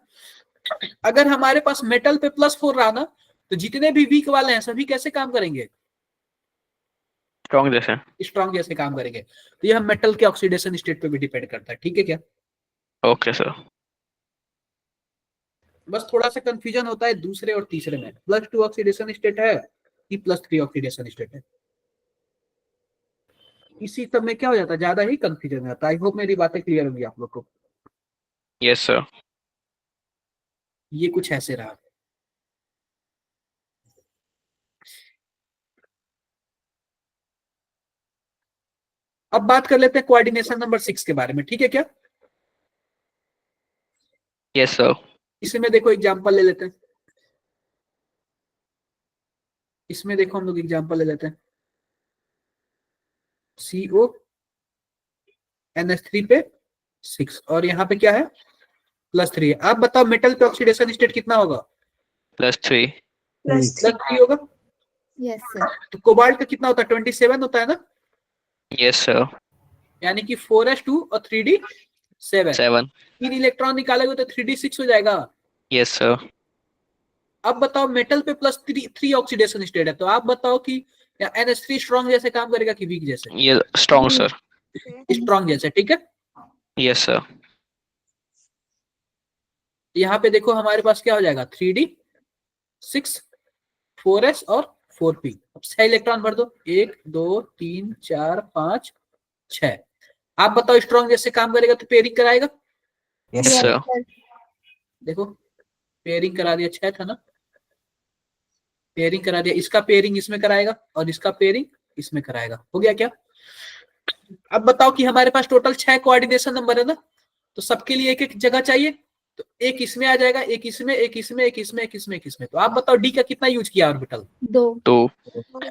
अगर हमारे पास मेटल पे +4 रहा ना, तो जितने भी वीक वाले हैं सभी कैसे काम करेंगे, स्ट्रॉन्ग जैसे, स्ट्रांग जैसे काम करेंगे। तो यह मेटल के ऑक्सीडेशन स्टेट पे भी डिपेंड करता है, ठीक है क्या। ओके सर, बस थोड़ा सा कंफ्यूजन होता है दूसरे और तीसरे में, +2 ऑक्सीडेशन स्टेट है कि +3 ऑक्सीडेशन स्टेट है, इसी सब में क्या हो जाता है, ज्यादा ही कंफ्यूजन हो जाता है। आई होप मेरी बातें क्लियर होंगी आप लोग को। यस सर, ये कुछ ऐसे रहा। अब बात कर लेते हैं कोऑर्डिनेशन नंबर 6 के बारे में, ठीक है क्या। यस सर, इसमें देखो एग्जांपल ले लेते हैं, इसमें देखो हम लोग एग्जांपल ले लेते हैं, CO NH3 पे 6 और यहाँ पे क्या है +3 है। आप बताओ मेटल पे ऑक्सीडेशन स्टेट कितना होगा, +3, +3 होगा। यस सर तो कोबाल्ट का कितना होता है, 27 होता है ना, यस सर, यानी कि 4s2 और 3d7, 7, 3 इलेक्ट्रॉन निकालेंगे तो 3d6 हो जाएगा। यस सर, अब बताओ मेटल पे +3 ऑक्सीडेशन स्टेट है, तो आप बताओ कि NH3 स्ट्रॉन्ग जैसे काम करेगा कि वीक जैसे, ये स्ट्रॉन्ग सर, स्ट्रॉन्ग जैसे, ठीक है। यस सर, यहाँ पे देखो हमारे पास क्या हो जाएगा, 3d6 4s और 4p। अब 6 इलेक्ट्रॉन भर दो, 1 2 3 4 5 6। आप बताओ स्ट्रॉन्ग जैसे काम करेगा तो पेयरिंग कराएगा। Yes, Yes, sir. sir. देखो पेयरिंग करा दिया, 6 था ना, पेयरिंग करा दिया, इसका पेयरिंग इसमें कराएगा और इसका पेयरिंग इसमें कराएगा, हो गया क्या। अब बताओ कि हमारे पास टोटल 6 कोऑर्डिनेशन नंबर है ना, तो सबके लिए एक एक जगह चाहिए, तो एक इसमें आ जाएगा, एक इसमें, एक इसमें, एक इसमें, एक इसमें, एक इसमें। तो आप बताओ डी का कितना यूज किया ऑर्बिटल, 2 2,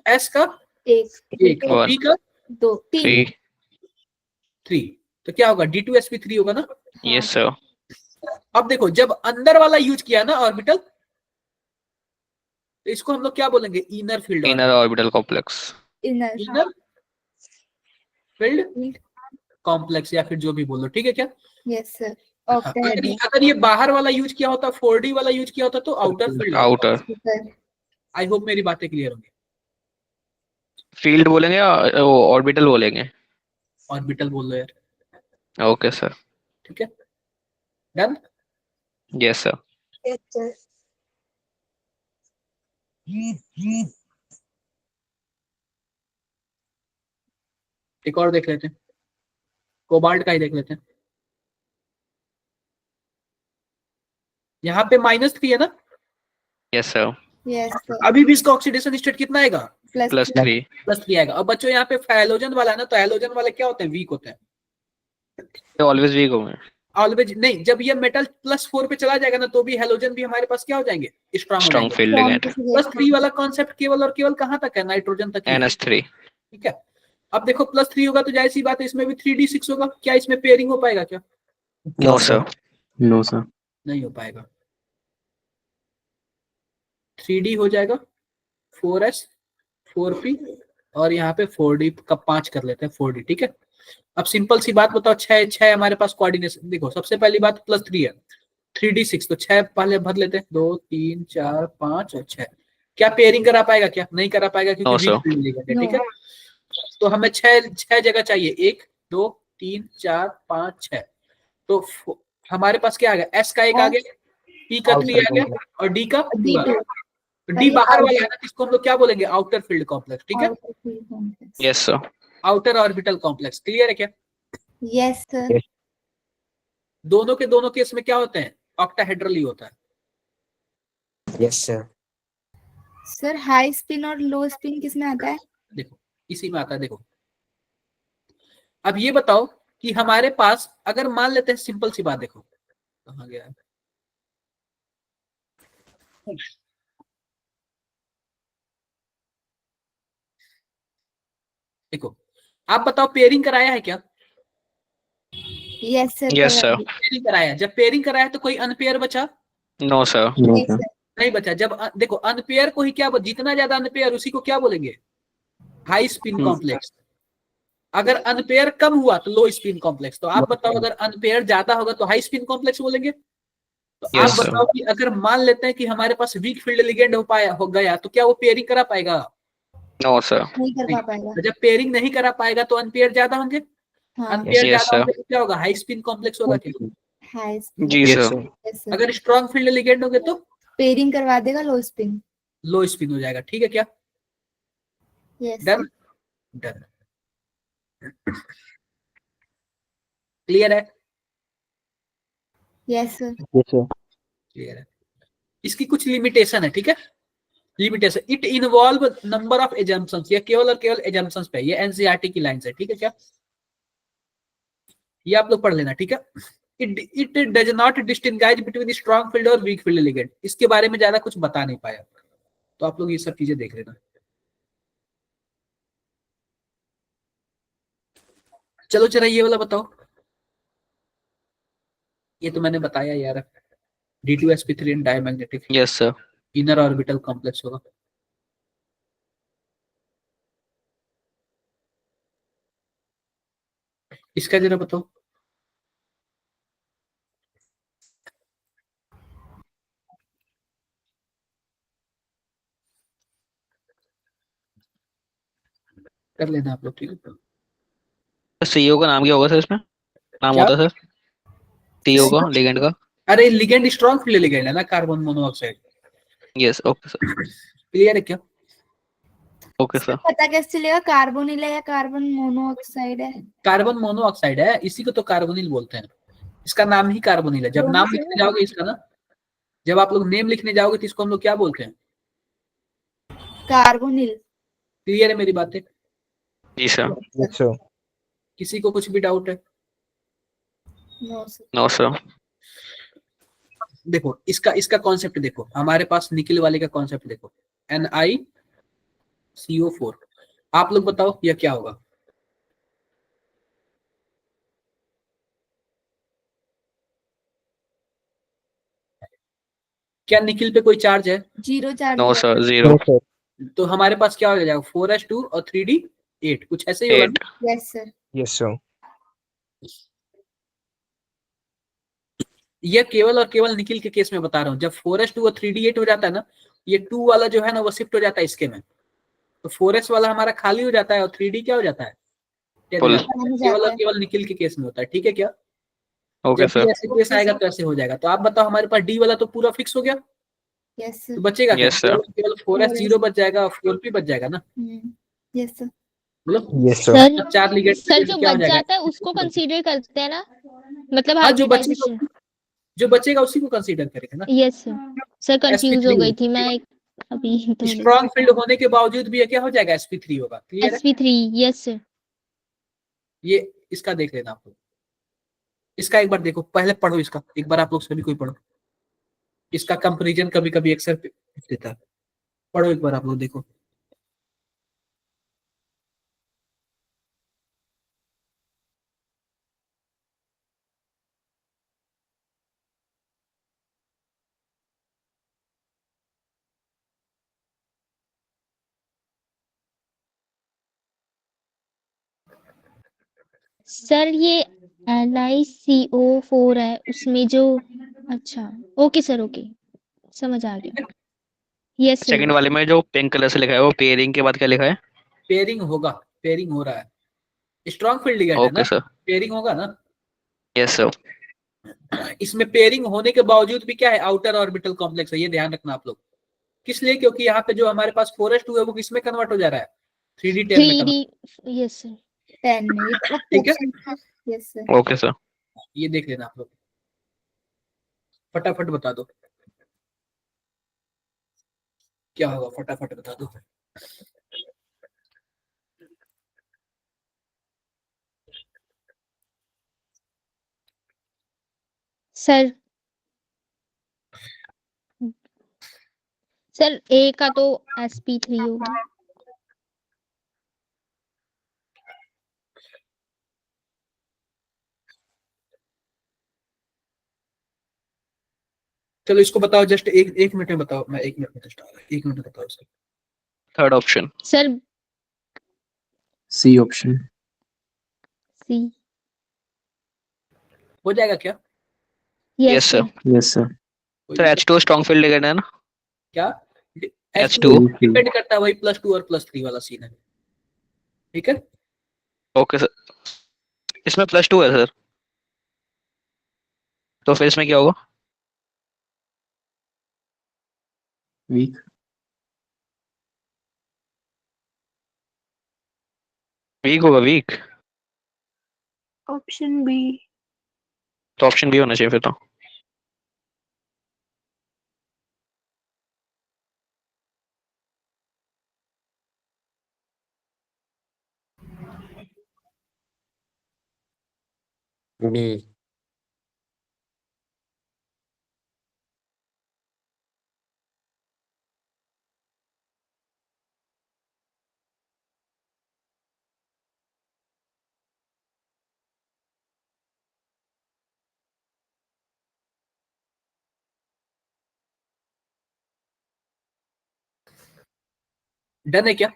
एस का 1 1 और पी का 2 3 3. 3। तो क्या होगा, D2sp3 होगा ना। Yes, sir. अब देखो जब अंदर वाला यूज किया ना ऑर्बिटल, तो इसको हम लोग क्या बोलेंगे, inner field, Inner orbital complex. Inner inner field complex, या फिर जो भी बोलो, ठीक है क्या। यस सर हाँ, ऑक्टाहेड्रल अगर ये बाहर वाला यूज किया होता, 4D वाला यूज किया होता तो outer field. Outer. Sir I hope मेरी बातें क्लियर होंगी। Field बोलेंगे या ऑर्बिटल बोलेंगे? ऑर्बिटल बोल लो यार, Okay, sir. ठीक है, डन। Yes, sir. एक और देख लेते हैं, कोबाल्ट का ही देख लेते हैं। यहाँ पे -3 है ना, Yes, sir. यस सर अभी भी इसका ऑक्सीडेशन स्टेट कितना आएगा, प्लस Plus 3. +3 आएगा। अब बच्चों यहाँ पे हैलोजन वाला है ना, तो हैलोजन वाले क्या होते हैं, वीक होते हैं। Always weak होंगे. ऑलवेज नहीं, जब ये मेटल +4 पे चला जाएगा ना, तो भी हैलोजन भी हमारे पास क्या हो जाएंगे, स्ट्रांग हो Strong जाएंगे। field ligand. +3 वाला कॉन्सेप्ट केवल और केवल कहाँ तक है, नाइट्रोजन तक ही है, NH3. ठीक है। अब देखो +3 होगा तो जाहिर सी बात है इसमें भी 3D6 होगा, क्या इसमें पेयरिंग हो पाएगा क्या, No, sir. No, sir. नहीं हो पाएगा। 3D हो जाएगा, 4s 4p और यहाँ पे 4D का 5 कर लेते हैं, 4D, ठीक है। अब सिंपल सी बात बताओ, 6 हमारे पास कोऑर्डिनेशन, देखो सबसे पहली बात +3 है, 3D6 तो 6 पहले भर लेते हैं, 2 3 4 5 और 6। क्या पेयरिंग करा पाएगा, क्या नहीं करा पाएगा, No, क्योंकि sir. weak field ligand है, ठीक है। तो हमें 6 जगह चाहिए, 1 2 3 4 5 6। तो हमारे पास क्या आ गया, एस का एक आ गया, पी का 3 आ गया और डी का 2 आ गया। तो डी बाहर वाला है ना, इसको हम लोग क्या बोलेंगे, आउटर फील्ड कॉम्प्लेक्स, ठीक है, Yes, sir. Outer orbital complex. Clear है क्या। यस सर दोनों के दोनों केस में क्या होते हैं, ऑक्टाहेड्रल ही होता है। Yes, sir. Sir high spin और लो स्पिन किस में आता है, देखो इसी में आता है। देखो अब ये बताओ कि हमारे पास अगर मान लेते हैं, सिंपल सी बात, देखो कहाँ गया है? देखो आप बताओ पेयरिंग कराया है क्या, yes sir Yes, sir. Pairing कराया। जब पेयरिंग कराया है तो कोई अनपेयर बचा, No, sir. No, sir. नहीं बचा। जब देखो अनपेयर को ही क्या, जितना ज्यादा अनपेयर उसी को क्या बोलेंगे, हाई स्पिन कॉम्प्लेक्स। अगर अनपेयर कम हुआ तो लो स्पिन कॉम्प्लेक्स। तो आप बताओ अगर अनपेयर ज्यादा होगा तो हाई स्पिन कॉम्प्लेक्स बोलेंगे। तो Yes, आप sir. बताओ कि अगर मान लेते हैं कि हमारे पास वीक फील्ड लिगेंड हो गया, तो क्या वो पेयरिंग करा पाएगा, No, sir. नहीं कर पाएगा। तो जब पेयरिंग नहीं करा पाएगा तो अनपेयर ज्यादा होंगे, हाँ अनपेयर Yes, ज्यादा sir. होंगे तो क्या होगा, हाई स्पिन कॉम्प्लेक्स होगा। क्या हाई जी Yes, sir. sir. Yes sir अगर स्ट्रॉन्ग फील्ड लिगेंड होंगे तो पेयरिंग करवा देगा लो स्पिन। लो स्पिन हो जाएगा, ठीक है क्या, यस डन डन। क्लियर है, yes sir Yes, sir. Clear है। इसकी कुछ लिमिटेशन है, ठीक है, limitation. It involve number of assumptions, ये केवल और केवल एजम्पशंस पे, ये एनसीईआरटी की लाइन है, ठीक है क्या, ये आप लोग पढ़ लेना, ठीक है। It does not distinguish between strong field और वीक फील्ड लिगेंड, इसके बारे में ज्यादा कुछ बता नहीं पाया, तो आप लोग ये सब चीजें देख लेना। चलो जरा ये वाला बताओ, ये तो मैंने बताया यार, D2sp3 diamagnetic Yes, sir. Inner orbital complex होगा। इसका जरा बताओ, कर लेना आप लोग, ठीक है। CEO का नाम क्या होगा सर इसमें? नाम क्या? होता है सर CEO का, लिगेंड का? अरे लिगेंड स्ट्रॉन्ग फील्ड लिगेंड है ना, carbon monoxide. Yes, okay sir. Clear है क्या, ओके सर। पता कैसे चलेगा कार्बोनिल है या कार्बन मोनोऑक्साइड है? कार्बन मोनोऑक्साइड है, इसी को तो कार्बोनिल बोलते हैं। इसका नाम ही कार्बोनिल है। जब दोनों नाम से लिखने जाओगे इसका ना, जब आप लोग नेम लिखने जाओगे तो इसको हम लोग क्या बोलते हैं? कार्बोनिल। क्लियर है मेरी बातें? जी सर। Yes, sir. किसी को कुछ भी डाउट है? No sir. No sir. देखो इसका इसका कॉन्सेप्ट देखो, हमारे पास निकल वाले का कॉन्सेप्ट देखो, NiCO4। आप लोग बताओ यह क्या होगा? क्या निकिल पे कोई चार्ज है? Zero charge. No sir, zero. No, sir. तो हमारे पास क्या हो जाएगा? 4s2 और 3d8, कुछ ऐसे ही होगा 8। ना? Yes sir. Yes, sir. यह केवल और केवल निकिल के केस में बता रहा हूँ। जब 4s2 और 3d8 हो जाता है ना, ये 2 वाला जो है ना वो शिफ्ट हो जाता है इसके में, तो 4s वाला हमारा खाली हो जाता है और 3d क्या हो जाता है? 10 हो फुल। जाता है। केवल और केवल निकिल के केस में होता है, ठीक है क्या? ओके जब भी सर। ऐसे केस आएगा तो ऐसे हो जाएगा। तो आप बताओ, हमारे पास डी वाला तो पूरा फिक्स हो गया, यस तो सर। बचेगा क्या? Yes, sir. केवल 4s 0 बच जाएगा और 4p बच जाएगा ना। Yes sir. मतलब Yes, sir. Sir 4 ligand sir जो क्या हो बच जाएगा? जाता है उसको कंसीडर करते हैं ना, मतलब हाँ, जो हाइब्रिडाइजेशन। बचेगा उसी को कंसीडर करेगा ना। Yes sir. सर कंफ्यूज हो गई थी मैं अभी तो। स्ट्रॉन्ग फील्ड होने के बावजूद भी ये क्या हो जाएगा? sp3 होगा। क्लियर है? sp3 yes sir. ये इसका देख लेना आप लोग, इसका एक बार देखो, पहले पढ़ो इसका एक बार, आप लोग सभी कोई पढ़ो इसका कंपैरिजन। कभी कभी अक्सर देता है, पढ़ो एक बार आप लोग, देखो। सर ये NiCO4 है उसमें जो, अच्छा ओके सर, ओके समझ आ गया। Yes sir. सेकंड वाले में जो पिंक कलर से लिखा है वो पेयरिंग के बाद क्या लिखा है? पेयरिंग होगा, पेयरिंग हो रहा है, स्ट्रॉन्ग फील्ड लिगेंड है ना, ओके सर। पेयरिंग होगा ना। Yes sir. इसमें पेयरिंग होने के बावजूद भी क्या है? आउटर ऑर्बिटल कॉम्प्लेक्स है, ये ध्यान रखना आप लोग। किस लिए? क्योंकि यहाँ पे जो हमारे पास 4s2 है वो किसमें कन्वर्ट हो जा रहा है? 3d10 में 3D convert। Yes sir. 10 में। ठीक है, यस सर। Okay sir. ये देख लेना आप लोग, फटाफट बता दो क्या होगा, फटाफट बता दो। सर सर ए का तो sp3 होगा। चलो इसको बताओ, जस्ट एक मिनट में बताओ, मैं 1 मिनट में जस्ट आ रहा है, 1 मिनट में बताओ इसको। Third option sir C option. सी। हो जाएगा क्या? Yes yes sir. Sir. Yes, sir. कोई sir H2 strong field ligand है ना? क्या? H2। डिपेंड करता है, वही +2 और +3 वाला सीन है, ठीक है। ओके सर, इसमें +2 है सर, तो फिर इसमें क्या होगा? Weak. वीक होगा, वीक। Option B. तो ऑप्शन बी होना चाहिए फिर तो। B. डन है क्या?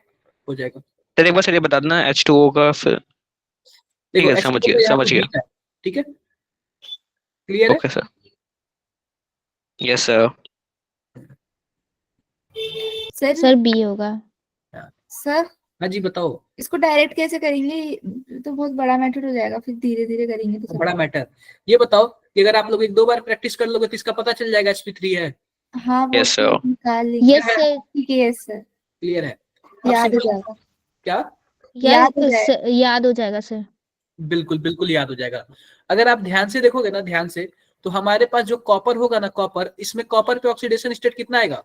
हो जाएगा। सर एक बार सर ये बता देना H2O का फिर। ठीक देखो है, समझ गया, समझ गया। ठीक है, क्लियर है। Okay sir. Yes sir. Sir sir B होगा। सर हाँ जी बताओ। इसको डायरेक्ट कैसे करेंगे? ये तो बहुत बड़ा मेथड हो जाएगा, फिर धीरे धीरे करेंगे तो बड़ा मैटर, ये बताओ कि अगर आप लोग 1-2 बार प्रैक्टिस कर लोगे तो इसका पता चल जाएगा sp3 है। हाँ वो Yes, sir. तो निकाल लेंगे। Yes sir. ठीक है, यस सर। क्लियर है। याद हो simple- जाएगा। क्या? याद हो जाएगा। याद हो जाएगा सर। बिल्कुल बिल्कुल याद हो जाएगा। अगर आप ध्यान से देखोगे ना, ध्यान से, तो हमारे पास जो कॉपर होगा ना, कॉपर, इसमें कॉपर पे ऑक्सीडेशन स्टेट कितना आएगा?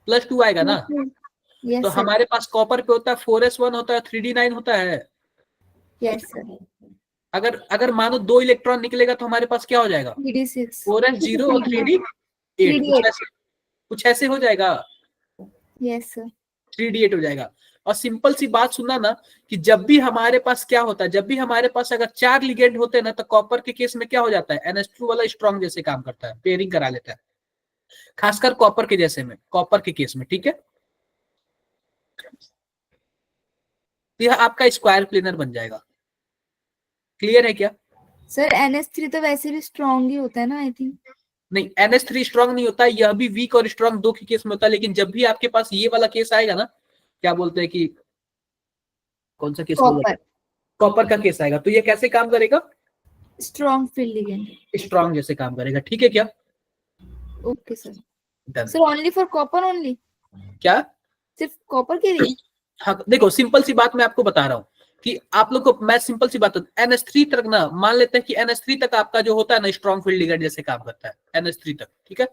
+2 आएगा ना। यस तो सर। हमारे पास कॉपर पे होता है 4s1 होता है, 3d9 होता है। Yes sir. अगर अगर मानो 2 इलेक्ट्रॉन निकलेगा तो हमारे पास क्या हो जाएगा? 3d6 4s0 और 3d8, कुछ ऐसे हो जाएगा। Yes sir. 3d8 हो जाएगा। और सिंपल सी बात सुनना ना, कि जब भी हमारे पास क्या होता है, जब भी हमारे पास अगर 4 लिगेंड होते हैं ना, तो कॉपर के केस में क्या हो जाता है? NH2 वाला स्ट्रॉन्ग जैसे काम करता है, पेयरिंग करा लेता है, खासकर कॉपर के जैसे में, कॉपर के केस में। ठीक है, यह आपका स्क्वायर प्लेनर बन जाएगा। क्लियर है क्या? सर NH3 तो वैसे भी स्ट्रॉन्ग ही होता है ना, आई थिंक। नहीं, NH3 स्ट्रॉन्ग नहीं होता, यह भी वीक और स्ट्रॉन्ग दो के केस में होता है। लेकिन जब भी आपके पास ये वाला केस आएगा ना, क्या बोलते हैं कि कौन सा केस बोला? कॉपर कॉपर का केस आएगा, तो ये कैसे काम करेगा? Strong field ligand. स्ट्रॉन्ग जैसे काम करेगा। ठीक है क्या? Okay sir. Done. Sir only for copper only? क्या? सिर्फ कॉपर के लिए? हाँ, देखो सिंपल सी बात मैं आपको बता रहा हूँ कि आप लोग को मैं सिंपल सी बात, NH3 तक ना, मान लेते हैं कि NH3 तक आपका जो होता है ना, स्ट्रॉन्ग फील्ड लिगेंड जैसे काम करता है NH3 तक। ठीक है,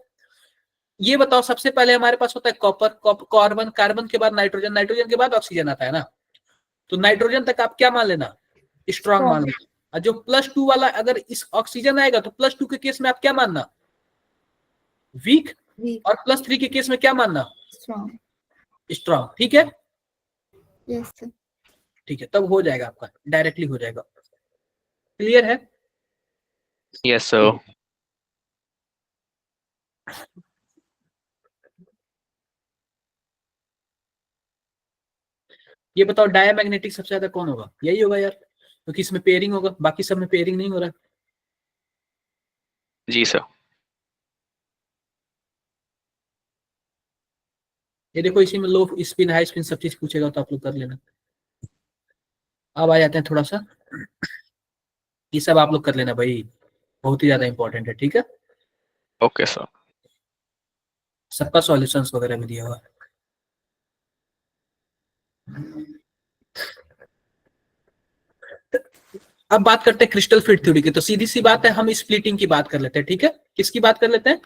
ये बताओ, सबसे पहले हमारे पास होता है कॉपर, कार्बन, कार्बन के बाद नाइट्रोजन, नाइट्रोजन के बाद ऑक्सीजन आता है ना। तो नाइट्रोजन तक आप क्या मान लेना? स्ट्रॉन्ग मान लेना। और जो +2 वाला, अगर इस ऑक्सीजन आएगा तो +2 के केस में आप क्या मानना? वीक। वीक। और +3 के केस में क्या मानना? स्ट्रॉन्ग। स्ट्रॉन्ग। ठीक है, यस सर। ठीक है, तब हो जाएगा आपका, डायरेक्टली हो जाएगा। क्लियर है? Yes sir. ये बताओ, डायमैग्नेटिक सबसे ज्यादा कौन होगा? यही होगा यार, क्योंकि इसमें पेयरिंग होगा, बाकी सब में पेयरिंग नहीं हो रहा है। जी सर। ये देखो, इसी में लो स्पिन, हाई स्पिन सब चीज पूछेगा, तो आप लोग कर लेना। अब आ जाते हैं थोड़ा सा, ये सब आप लोग कर लेना भाई, बहुत ही ज्यादा इंपॉर्टेंट है। ठीक है, ओके सर। सबका सॉल्यूशंस वगैरह भी दिया हुआ है। अब बात करते हैं क्रिस्टल फील्ड थ्योरी की। तो सीधी सी बात है, हम स्प्लिटिंग की बात कर लेते हैं। ठीक है, किसकी बात कर लेते हैं?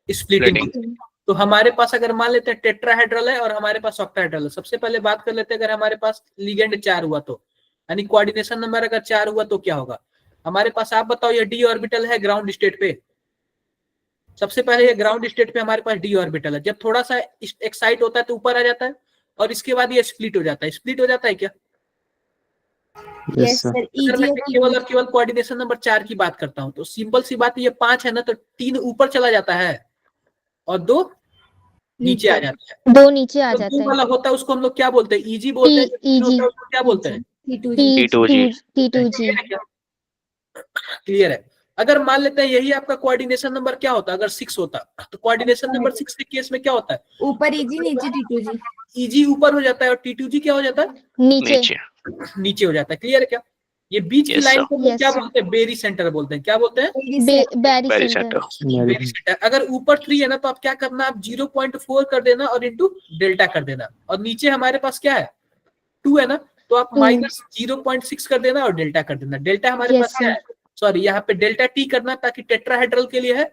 स्प्लिटिंग की। तो हमारे पास अगर मान लेते हैं टेट्राहेड्रल है और हमारे पास ऑक्टाहेड्रल है। सबसे पहले बात कर लेते हैं, अगर हमारे पास लिगेंड 4 हुआ तो, यानी कोऑर्डिनेशन नंबर अगर 4 हुआ तो क्या होगा हमारे पास? आप बताओ, ये d ऑर्बिटल है ग्राउंड स्टेट पे। सबसे पहले ये ग्राउंड स्टेट पे हमारे पास d ऑर्बिटल है। जब थोड़ा सा एक्साइट होता है तो ऊपर आ जाता है, और इसके बाद ये स्प्लिट हो जाता है। स्प्लिट हो जाता है क्या? Yes, yes sir. सर। अगर मैं केवल और केवल कोऑर्डिनेशन नंबर 4 की बात करता हूं, तो सिंपल सी बात, ये 5 है ना, तो 3 ऊपर चला जाता है और 2 नीचे आ जाता है। 2 नीचे आ जो जाता 2 है। वाला होता है उसको हम लोग क्या बोलते हैं? ईजी बोलते हैं। जो 3 होता है उसको क्या बोलते हैं? T2G। T2G। क्लियर है? अगर मान लेते हैं यही आपका कोऑर्डिनेशन नंबर क्या होता है, अगर 6 होता, तो कोऑर्डिनेशन नंबर 6 के केस में क्या होता है? ऊपर EG नीचे T2G। ईजी ऊपर हो जाता है और T2G क्या हो जाता है? नीचे। नीचे हो जाता है। क्लियर है क्या? ये बीच की Yes, लाइन sir. को हम लोग Yes, क्या sir. बोलते हैं? बेरी सेंटर बोलते हैं। क्या बोलते हैं? Bary very centre. Centre. Barycentre. अगर ऊपर 3 है ना, तो आप क्या करना? आप 0.4 कर देना और इंटू डेल्टा कर देना, और नीचे हमारे पास क्या है? 2 है ना, तो आप 2. -0.6 कर देना और डेल्टा कर देना। डेल्टा हमारे Yes, पास क्या sir. है? सॉरी, यहाँ पे डेल्टा टी करना, ताकि टेट्राहेड्रल के लिए है।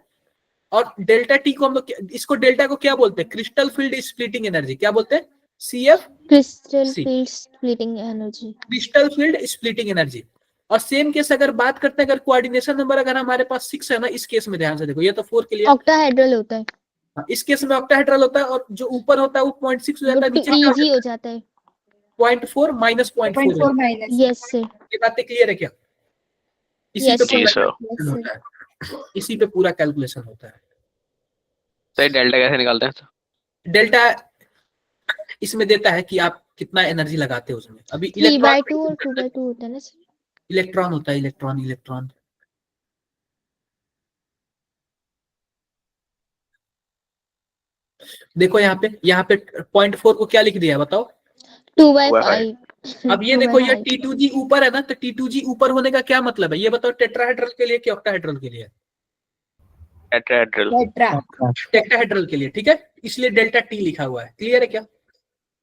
और डेल्टा टी को हम लोग इसको डेल्टा को क्या बोलते हैं? Crystal field splitting energy. क्या बोलते हैं? CF, crystal C. Field splitting energy. Crystal field splitting energy. और सेम केस अगर बात करते हैं, अगर कोऑर्डिनेशन नंबर अगर हमारे पास 6 है ना, इस केस में ध्यान से देखो, ये तो 4 के लिए, ऑक्टाहेड्रल होता है। इस केस में ऑक्टाहेड्रल होता है, और जो ऊपर होता है वो 0.6 हो जाता है, नीचे क्या EG हो जाता है। 0.4 -0.4 0.4 माइनस। Yes sir. ये बातें क्लियर है क्या? इसी Yes, पे जी पूरा सर। calculation होता है। इसी पे पूरा कैलकुलेशन होता है। सर डेल्टा कैसे निकालते हैं? डेल्टा इसमें देता है कि आप कितना एनर्जी लगाते हो उसमें। अभी 3/2 और 2/2 होता है ना सर? इलेक्ट्रॉन होता है, इलेक्ट्रॉन। देखो यहाँ पे 0.4 को क्या लिख दिया है बताओ? 2/5। अब ये देखो, ये T2G ऊपर है ना, तो T2G ऊपर होने का क्या मतलब है? ये बताओ, टेट्राहेड्रल के लिए कि ऑक्टाहेड्रल के लिए? टेट्राहेड्रल। टेट्रा। टेट्राहेड्रल के लिए। ठीक है, इसलिए डेल्टा टी लिखा हुआ है। क्लियर है क्या?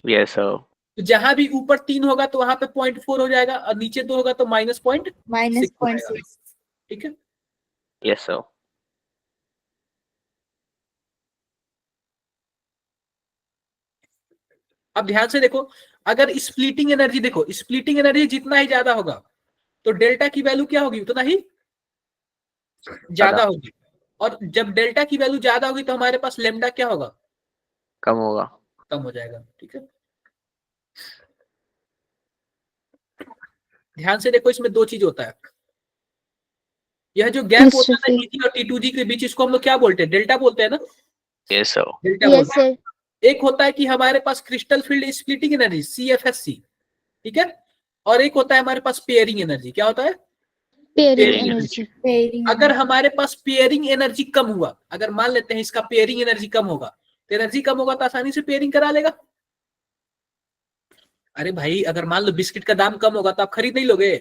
Yes sir. तो जहां भी ऊपर 3 होगा तो वहां पे 0.4 हो जाएगा, और नीचे 2 होगा तो -0.6 -0.6। ठीक है। Yes sir. अब ध्यान से देखो, अगर स्प्लिटिंग एनर्जी देखो, स्प्लिटिंग एनर्जी जितना ही ज्यादा होगा तो डेल्टा की वैल्यू क्या होगी, उतना ही ज्यादा होगी। और जब डेल्टा की वैल्यू ज्यादा होगी तो हमारे पास लेमडा क्या होगा, कम होगा। कम हो जाएगा। ठीक है, ध्यान से देखो, इसमें 2 चीज होता है। यह जो गैप Yes, होता है ना Rafi. Eg और T2G के बीच, इसको हम लोग क्या बोलते हैं, डेल्टा बोलते हैं ना, यस सर। डेल्टा Yes, बोलते हैं। sir. एक होता है कि हमारे पास crystal field splitting energy CFSC, ठीक है, और एक होता है हमारे पास पेयरिंग एनर्जी। क्या होता है, Pairing पेयरिंग energy. पेयरिंग अगर हमारे पास पेयरिंग एनर्जी कम हुआ, अगर मान लेते हैं इसका पेयरिंग एनर्जी कम होगा, तो एनर्जी कम होगा तो आसानी से पेयरिंग करा लेगा। अरे भाई, अगर मान लो बिस्किट का दाम कम होगा तो आप खरीद नहीं लोगे।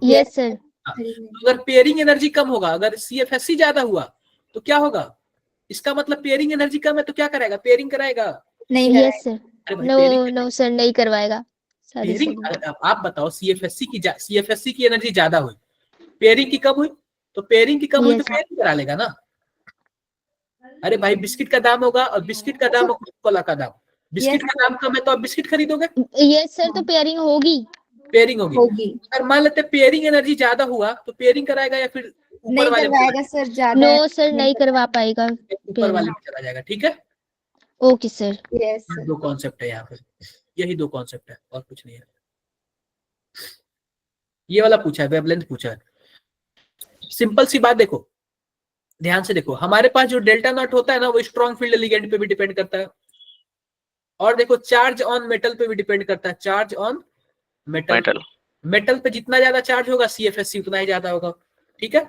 Yes, sir. तो अगर पेयरिंग एनर्जी कम होगा, अगर CFSC ज्यादा हुआ तो क्या होगा, इसका मतलब पेयरिंग एनर्जी कम है तो क्या करेगा, पेयरिंग कराएगा। नहीं Yes, sir. अरे भाई, No, पेयरिंग no, sir. नहीं करवाएगा। सारी पेयरिंग सही। आप बताओ, CFSC की एनर्जी ज्यादा हुई, पेयरिंग की कम हुई, तो पेयरिंग की कम हुई तो Yes, sir. पेयरिंग करा लेगा ना। अरे भाई, बिस्किट का दाम होगा और बिस्किट का दाम और कोला का दाम, बिस्किट Yes, का दाम कम है तो आप बिस्किट खरीदोगे, Yes, sir. तो पेयरिंग होगी। पेयरिंग होगी। होगी। अगर मान लेते पेयरिंग एनर्जी ज्यादा हुआ तो पेयरिंग कराएगा या फिर ऊपर नहीं वाले में करवाएगा सर, ज्यादा नो है। सर, नहीं करवा पाएगा ऊपर वाले पेयरिंग। में चला जाएगा। ठीक है, okay sir. Yes sir. 2 concept है यहाँ पे, यही 2 कॉन्सेप्ट है और कुछ नहीं है। ये वाला पूछा है, वेवलेंथ पूछा है। सिंपल सी बात देखो, ध्यान से देखो, हमारे पास जो डेल्टा नॉट होता है ना, वो स्ट्रॉन्ग फील्ड लिगेंड पे भी डिपेंड करता है, और देखो चार्ज ऑन मेटल पे भी डिपेंड करता है, charge on metal. Metal. Metal पे जितना ज्यादा चार्ज होगा CFSC उतना ही ज्यादा होगा। ठीक है,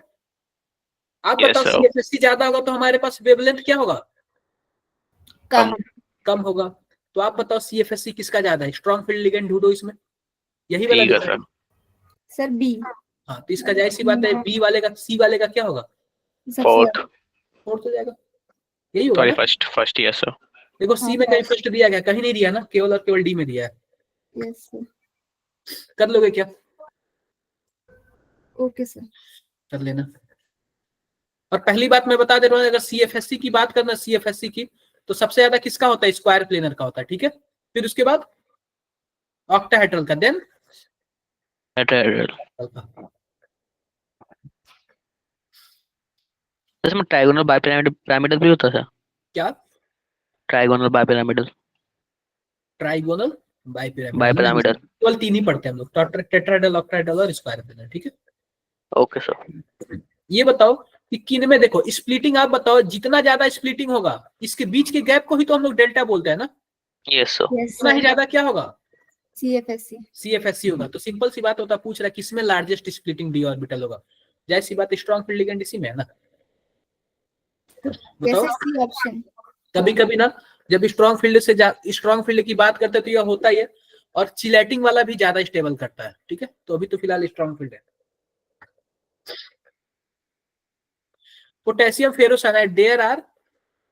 आप Yes, बताओ sir. CFSC ज्यादा होगा तो हमारे पास वेवलेंथ क्या होगा, कम। कम होगा। तो आप बताओ CFSC किसका ज्यादा है, स्ट्रॉन्ग फील्ड लिगेंड ढूंढो इसमें, यही वाला ठीक है लिखा है। सर। Sir B. हाँ, तो इसका जाहिर सी बात है, बी वाले का, सी वाले का क्या होगा, फोर्थ। फोर्थ हो जाएगा, यही होगा सॉरी, ना। फर्स्ट। Yes sir. देखो सी में कहीं फर्स्ट दिया गया, कहीं नहीं दिया ना, केवल और केवल डी में दिया है। Yes sir. कर लोगे क्या, ओके सर। कर लेना। और पहली बात मैं बता दे रहा हूँ, अगर CFSC की बात करना, CFSC की, तो सबसे ज्यादा किसका होता है, स्क्वायर प्लेनर का होता है। ठीक है, फिर उसके बाद ऑक्टाहेड्रल का, देन इसमें ट्राइगोनल बाइपिरामिडल भी होता है। क्या, trigonal bipyramidal. Trigonal bipyramidal, bipyramidal. केवल 3 ही पढ़ते हैं हम लोग, टेट्राहेड्रल, ऑक्टाहेड्रल और स्क्वायर प्लेनर। ठीक है, ओके सर। ये बताओ कि किन में, देखो स्प्लिटिंग, आप बताओ जितना ज्यादा स्प्लिटिंग होगा, इसके बीच के गैप को ही तो हम लोग डेल्टा बोलते हैं ना, यस सर। यस उतना ही सर। ज्यादा क्या होगा, CFSC। CFSC होगा। तो सिंपल सी बात होता, पूछ रहा है किसमें लार्जेस्ट स्प्लिटिंग डी ऑर्बिटल होगा, जैसी बात स्ट्रॉन्ग फील्ड लिगेंड इसी में है ना। बताओ, यस सी ऑप्शन। कभी कभी ना, जब स्ट्रॉन्ग फील्ड से स्ट्रॉन्ग फील्ड की बात करते हैं तो यह होता ही है, और चिलेटिंग वाला भी ज्यादा स्टेबल करता है। ठीक है, तो अभी तो फिलहाल स्ट्रॉन्ग फील्ड है। Potassium ferrocyanide, there are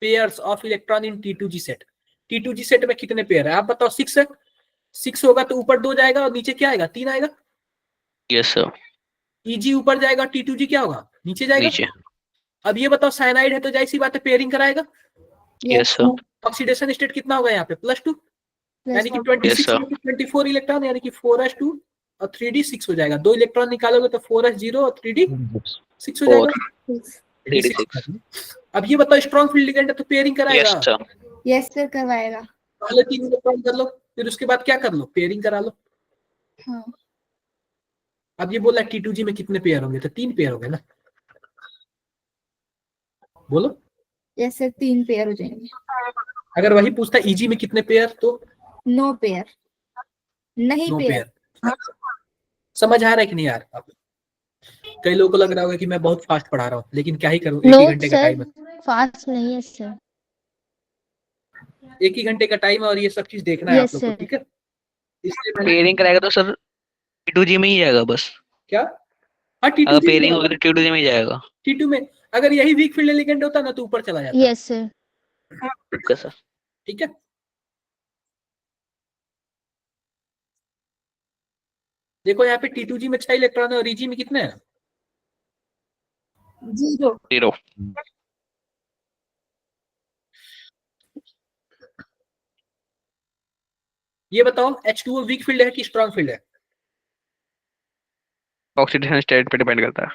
pairs of electron in T2G set. T2G set में कितने पेयर है, आप बताओ। 6 है, 6 होगा तो ऊपर 2 जाएगा और नीचे क्या आएगा, 3 आएगा। Yes sir. Eg ऊपर जाएगा, T2G क्या होगा, नीचे जाएगा। नीचे। अब ये बताओ, साइनाइड है तो जाहिर सी बात है पेयरिंग कराएगा। Yes sir. ऑक्सीडेशन स्टेट कितना होगा यहाँ पे, +2, यानी कि Yes, 26 sir. 24 इलेक्ट्रॉन, यानी कि 4s2 और 3d 6 हो जाएगा। 2 इलेक्ट्रॉन निकालोगे तो 4s 0 और 3d 6 हो जाएगा। 3d6। अब ये बताओ, स्ट्रॉन्ग फील्ड लिगेंड है तो पेयरिंग कराएगा। Yes sir. यस सर करवाएगा। पहले 3 इलेक्ट्रॉन कर लो, फिर उसके बाद क्या कर लो, पेयरिंग करा लो। हाँ। अब ये बोला T2G में कितने पेयर होंगे, तो 3 पेयर होंगे ना, बोलो। यस सर 3 पेयर हो जाएंगे। अगर वही पूछता Eg में कितने पेयर, तो 9 पेयर। नहीं 9 पेयर। पेयर। समझ आ रहा है कि नहीं यार। आप कई लोगों को लग रहा होगा कि मैं बहुत फास्ट पढ़ा रहा हूँ, लेकिन क्या ही करूँ, एक नो ही घंटे का सर, टाइम है, फास्ट नहीं है सर। एक ही घंटे का टाइम है और ये सब चीज देखना है Yes, आप लोग को। sir. ठीक है, इसलिए मैंने पेयरिंग कराएगा तो सर T2G में ही जाएगा बस। क्या, हाँ अगर T2G पेयरिंग में, होगी तो T2G में ही जाएगा। T2 में अगर यही वीक फील्ड लिगेंड होता ना तो ऊपर चला जाता। Yes, sir. Okay sir. ठीक है, देखो यहाँ पे T2G में 6 इलेक्ट्रॉन है और Eg में कितने हैं? 0। 0। ये बताओ H2O वीक फील्ड है कि स्ट्रांग फील्ड है? ऑक्सीडेशन स्टेट पे डिपेंड करता है।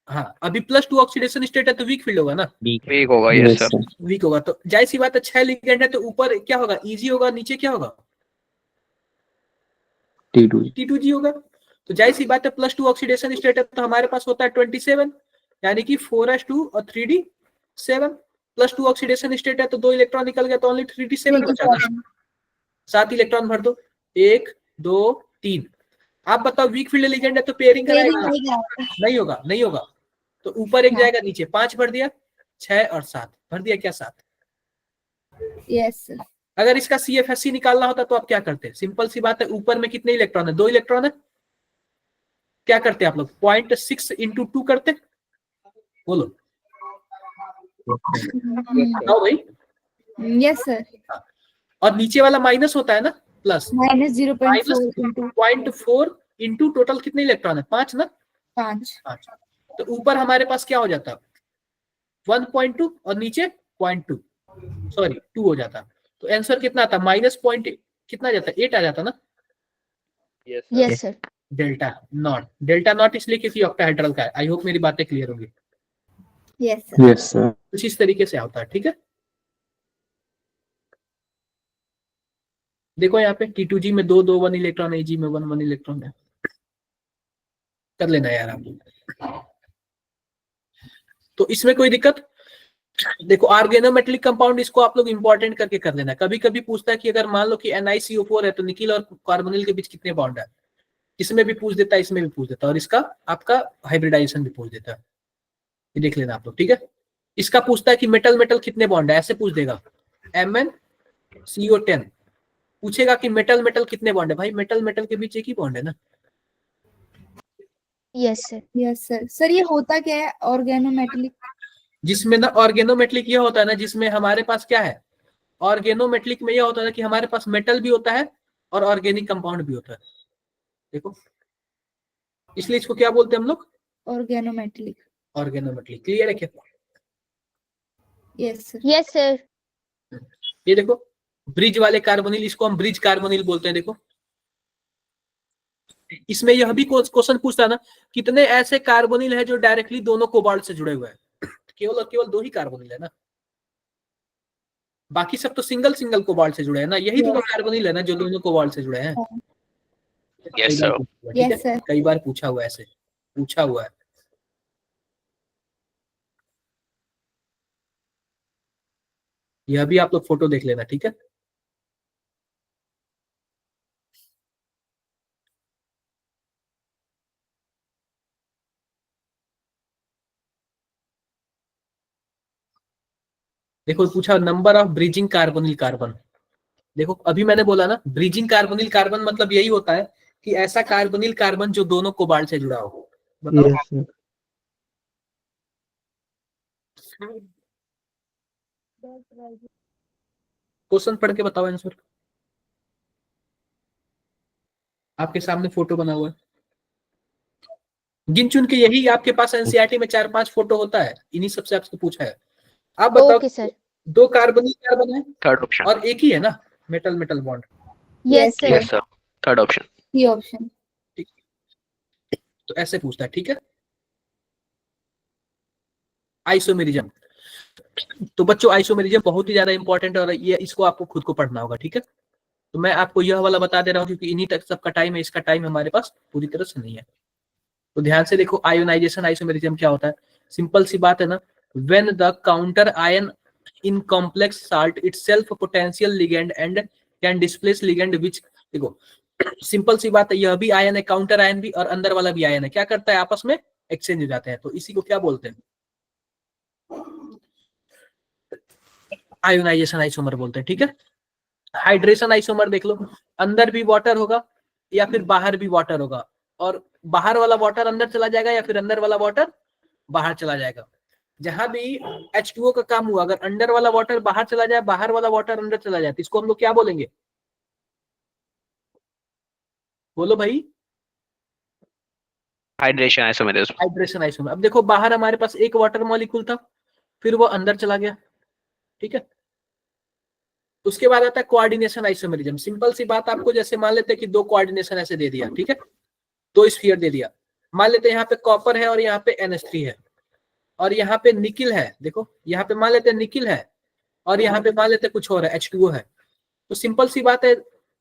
हाँ, अभी +2 ऑक्सीडेशन स्टेट है तो वीक फील्ड होगा ना, वीक होगा, yes Yes, sir. sir. Weak होगा। तो जाहिर सी बात है 6 लिगेंड है तो ऊपर क्या होगा? Eg होगा, नीचे क्या होगा? T2. T2G होगा। तो जाहिर सी बात है +2 ऑक्सीडेशन स्टेट है तो हमारे पास होता है 27, यानी कि 4s2 और 3d7। +2 ऑक्सीडेशन स्टेट है तो 2 इलेक्ट्रॉन निकल गया तो ओनली 3d7 बचा ना। 7 इलेक्ट्रॉन भर दो, 1 2 3। आप बताओ वीक फील्ड लिगेंड है तो पेयरिंग कराएगा? नहीं होगा, नहीं होगा। तो ऊपर एक हाँ। जाएगा, नीचे 5 भर दिया, 6 और 7 भर दिया, क्या 7? Yes sir. अगर इसका CFSC निकालना होता तो आप क्या करते? सिंपल सी बात है, ऊपर में कितने इलेक्ट्रॉन है? 2 इलेक्ट्रॉन है। क्या करते आप लोग? 0.6 × 2 करते? बोलो बताओ भाई। Yes sir. और नीचे वाला माइनस होता है ना, प्लस। -0.4 0.4 इंटू टोटल कितने इलेक्ट्रॉन है? 5 ना, 5। 5। तो ऊपर हमारे पास क्या हो जाता? 1.2 और नीचे 0.2, सॉरी 2 हो जाता। तो आंसर कितना आता? माइनस पॉइंट कितना जाता? 8 आ जाता ना। Yes sir. डेल्टा नॉट इसलिए क्योंकि ऑक्टाहेड्रल का है। आई होप मेरी बातें क्लियर होंगी। Yes sir. Yes, sir. कुछ इस तरीके से होता है, ठीक है। देखो यहाँ पे T2G में 2 2 1 इलेक्ट्रॉन है, Eg में 1 1 इलेक्ट्रॉन है। कर लेना यार आप। तो इसमें कोई दिक्कत? देखो ऑर्गेनोमेटेलिक कंपाउंड, इसको आप लोग इंपॉर्टेंट करके कर लेना। कभी कभी पूछता है कि अगर मान लो कि NiCO4 है तो निकिल और कार्बोनिल के बीच कितने बॉन्ड है। इसमें भी पूछ देता है, इसमें भी पूछ देता है, और इसका आपका हाइब्रिडाइजेशन भी पूछ देता है। ये देख लेना आप लोग, ठीक है। इसका पूछता है कि मेटल मेटल कितने बॉन्ड है, ऐसे पूछ देगा। MnCO10 पूछेगा कि मेटल मेटल कितने बॉन्ड है। भाई मेटल मेटल के बीच एक ही बॉन्ड है ना। Yes sir. Yes sir. Sir ये होता क्या है ऑर्गेनोमेटेलिक? जिसमें ना ऑर्गेनोमेटलिक ये होता है ना, जिसमें हमारे पास क्या है, ऑर्गेनोमेटलिक में ये होता है कि हमारे पास मेटल भी होता है और ऑर्गेनिक कंपाउंड भी होता है। देखो इसलिए इसको क्या बोलते हैं हम लोग? ऑर्गेनोमेटेलिक। ऑर्गेनोमेटलिक। क्लियर है क्या? Yes sir. Yes sir. ये देखो ब्रिज वाले कार्बोनिल, इसको हम ब्रिज कार्बोनिल बोलते हैं। देखो इसमें यह भी क्वेश्चन पूछता है ना, कितने ऐसे कार्बोनिल है जो डायरेक्टली दोनों कोबाल्ट से जुड़े हुए हैं? केवल और केवल 2 ही कार्बोनिल है ना, बाकी सब तो सिंगल सिंगल कोबाल्ट से जुड़े हैं ना। यही दोनों कार्बोनिल है ना जो दोनों कोबाल्ट से जुड़े हैं। Yes sir. ठीक है, यस सर। कई बार पूछा हुआ है, ऐसे पूछा हुआ है। यह भी आप लोग फोटो देख लेना, ठीक है। देखो पूछा number of bridging carbonyl carbon. देखो अभी मैंने बोला ना, ब्रिजिंग कार्बोनिल कार्बन मतलब यही होता है कि ऐसा कार्बोनिल कार्बन जो दोनों कोबाल्ट से जुड़ा हो। बताओ। Yes, sir. क्वेश्चन पढ़ के बताओ आंसर। आपके सामने फोटो बना हुआ है, गिन चुन के यही आपके पास एनसीईआरटी में 4-5 फोटो होता है, इन्हीं सबसे आपसे पूछा है। आप बताओ। Okay sir. 2 कार्बोनिल कार्बन है थर्ड ऑप्शन। और एक ही है ना metal metal bond. Yes sir. Yes sir, third option. C option. तो ऐसे पूछता है, ठीक है। आइसोमेरिज्म, तो बच्चों आइसोमेरिज्म बहुत ही ज्यादा इंपॉर्टेंट है और ये इसको आपको खुद को पढ़ना होगा, ठीक है। तो मैं आपको यह वाला बता दे रहा हूँ क्योंकि इन्हीं तक सबका टाइम है, इसका टाइम हमारे पास पूरी तरह से नहीं है। तो ध्यान से देखो, आयोनाइजेशन आइसोमेरिज्म क्या होता है। सिंपल सी बात है ना, when the counter ion in complex salt itself potential ligand and can displace ligand which. देखो सिंपल सी बात है, यह भी आयन है, काउंटर आयन भी, और अंदर वाला भी आयन है, क्या करता है आपस में एक्सचेंज हो जाते हैं। तो इसी को क्या बोलते हैं? आयोनाइजेशन आइसोमर बोलते हैं, ठीक है। हाइड्रेशन आइसोमर देख लो, अंदर भी वाटर होगा या फिर बाहर भी वाटर होगा, और बाहर वाला वाटर अंदर चला जाएगा या फिर अंदर वाला वाटर बाहर चला जाएगा। जहां भी H2O का काम हुआ, अगर अंदर वाला वाटर बाहर चला जाए, बाहर वाला वाटर अंदर चला जाए, तो इसको हम लोग क्या बोलेंगे? बोलो भाई। Hydration isomerism. Hydration isomer. अब देखो बाहर हमारे पास एक वाटर मॉलिक्यूल था, फिर वो अंदर चला गया, ठीक है। उसके बाद आता है कोऑर्डिनेशन आइसोमेरिज्म। सिंपल सी बात, आपको जैसे मान लेते हैं कि दो कोऑर्डिनेशन ऐसे दे दिया, ठीक है, दो स्फीयर दे दिया। मान लेते हैं यहाँ पे कॉपर है और यहाँ पे NH3 है, और यहाँ पे निकिल है। देखो यहाँ पे मान लेते हैं निकिल है, और यहाँ पे मान लेते हैं कुछ और है, H2O है। तो सिंपल सी बात है,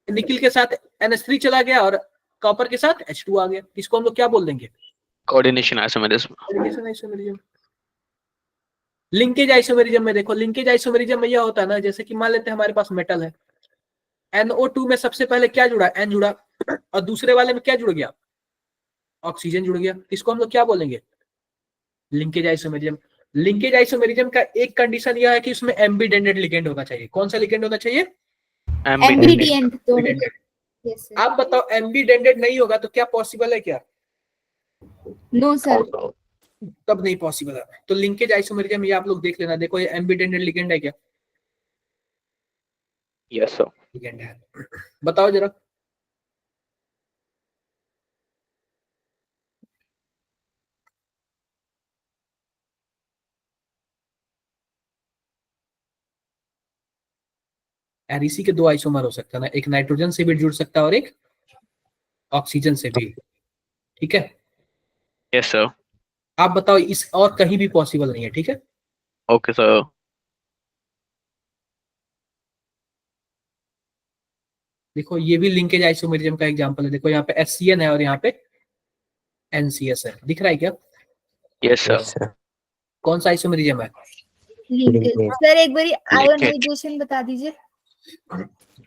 निकिल के साथ NH3 चला गया और कॉपर के साथ H2 आ गया। इसको हम लोग क्या बोल देंगे? Coordination isomerism. Coordination isomerism. Linkage isomerism में देखो, लिंकेज आइसोमेरिज्म में यह होता है ना, जैसे कि मान लेते हैं हमारे पास मेटल है, NO2 में सबसे पहले क्या जुड़ा? N जुड़ा, और दूसरे वाले में क्या जुड़ गया? ऑक्सीजन जुड़ गया। इसको हम लोग क्या बोलेंगे? Linkage isomerism. लिंकेज आइसोमेरिज्म का एक कंडीशन यह है कि उसमें एम्बिडेंडेड लिगेंड होना चाहिए। कौन सा लिगेंड होना चाहिए? एम्बिडेंट तो Ambidended। Yes sir. आप बताओ, एम्बिडेंडेड नहीं होगा तो क्या पॉसिबल है क्या? No sir. तब नहीं पॉसिबल है। तो लिंकेज आइसोमेरिज्म ये आप लोग देख लेना। देखो ये एम्बिडेंडेड लिगेंड है क्या? Yes sir. लिगेंड है। बताओ जरा। एरिसी के दो आइसोमर हो सकता है ना, एक नाइट्रोजन से भी जुड़ सकता है और एक ऑक्सीजन से भी, ठीक है। Yes sir. आप बताओ, इस और कहीं भी पॉसिबल नहीं है, ठीक है। Okay sir. देखो ये भी लिंकेज आइसोमेरिज्म का एग्जांपल है। देखो यहाँ पे HCN है और यहाँ पे NCS है, दिख रहा है क्या? Yes sir. Yes, sir. कौन सा आइसोमेरिज्म है? लिंकेज। Linkage. सर एक बारी आयोनाइजेशन बता दीजिए।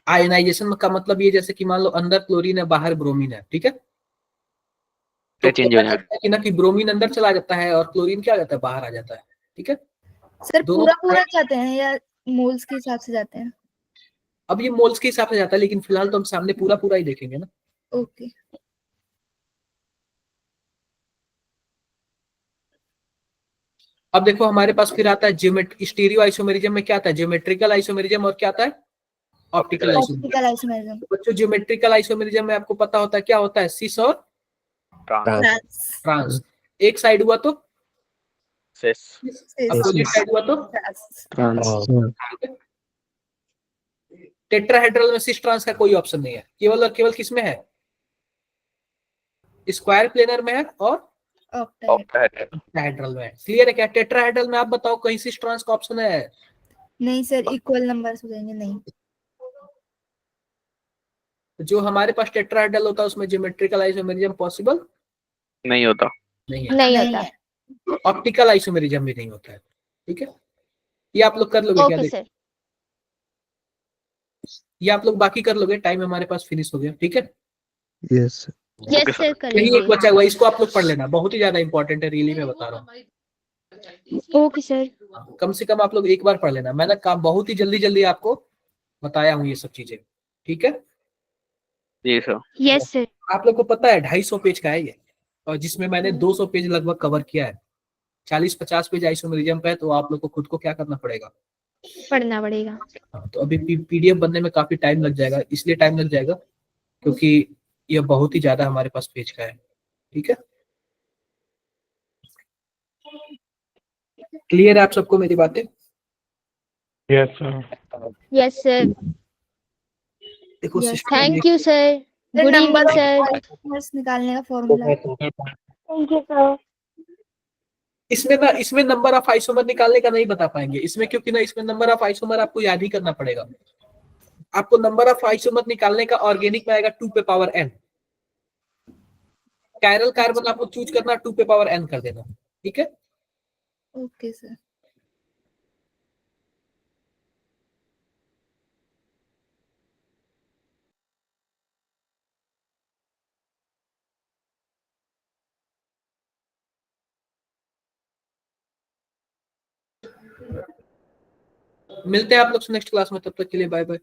आयनाइजेशन का मतलब ये, जैसे कि मान लो अंदर क्लोरीन है बाहर ब्रोमीन है, ठीक है। तो चेंज हो पता जाए। चलता है कि ना कि ब्रोमीन अंदर चला जाता है और क्लोरीन क्या आ जाता है? बाहर आ जाता है, ठीक है। सर दोनों पूरा पूरा जाते हैं या मोल्स के हिसाब से जाते हैं? अब ये मोल्स के हिसाब से जाता है, लेकिन फिलहाल तो हम सामने पूरा पूरा ही देखेंगे ना। ओके। अब देखो हमारे पास फिर आता है ज्योमेट्री। स्टीरियो आइसोमेरिज्म में क्या आता है? ज्योमेट्रिकल आइसोमेरिज्म, और क्या आता है? Optical isomerism. Optical isomerism. बच्चों ज्योमेट्रिकल आइसोमेरिज्म में आपको पता होता है क्या होता है? सिस और Trans. ट्रांस। ट्रांस। एक साइड हुआ तो, सेस। अपोजिट साइड हुआ तो Trans. टेट्राहेड्रल में सिस ट्रांस का कोई ऑप्शन नहीं है। केवल और केवल किस में है? स्क्वायर प्लेनर में है और टेट्राहेड्रल में है। क्लियर है क्या? टेट्राहेड्रल में आप बताओ कहीं सिस ट्रांस का ऑप्शन है? नहीं सर, इक्वल नंबर्स हो जाएंगे। नहीं। जो हमारे पास टेट्राहेड्रल होता है उसमें ज्योमेट्रिकल आइसोमेरिज्म पॉसिबल नहीं होता। नहीं है। नहीं नहीं होता। है। ऑप्टिकल आइसोमेरिज्म भी नहीं होता है, ठीक है। ये आप लोग कर लोगे क्या? Okay sir. ये आप लोग बाकी कर लोगे, टाइम हमारे पास फिनिश हो गया, ठीक है। यस यस सर, कर यही एक लीजिए। बचा हुआ है, इसको आप लोग पढ़ लेना, बहुत ही ज्यादा इंपॉर्टेंट है, रियली मैं बता रहा हूँ। Okay sir. कम से कम आप लोग एक बार पढ़ लेना। मैंने काम बहुत ही जल्दी जल्दी आपको बताया हूँ ये सब चीजें, ठीक है। जी सर। Yes sir. आप लोग को पता है 250 पेज का है ये, और जिसमें मैंने 200 पेज लगभग कवर किया है। 40-50 पेज आइसोमेरिज्म पे है, तो आप लोग को खुद को क्या करना पड़ेगा? पढ़ना पड़ेगा। हाँ, तो अभी PDF बनने में काफी टाइम लग जाएगा। इसलिए टाइम लग जाएगा क्योंकि ये बहुत ही ज्यादा हमारे पास पेज का है, ठीक है। क्लियर है आप सबको मेरी बातें? Yes sir. Yes sir. देखो Yes, system thank you sir. Good evening sir. Numbers निकालने का फॉर्मूला। Thank you sir. इसमें नंबर ऑफ आइसोमर निकालने का नहीं बता पाएंगे इसमें, क्योंकि ना इसमें नंबर ऑफ आइसोमर आपको याद ही करना पड़ेगा। आपको नंबर ऑफ आइसोमर निकालने का ऑर्गेनिक में आएगा 2 पे पावर n। कायरल कार्बन आपको चूज करना 2 पे पावर n कर देना, ठीक है। Okay sir. मिलते हैं आप लोग से नेक्स्ट क्लास में, तब तक के लिए बाय बाय।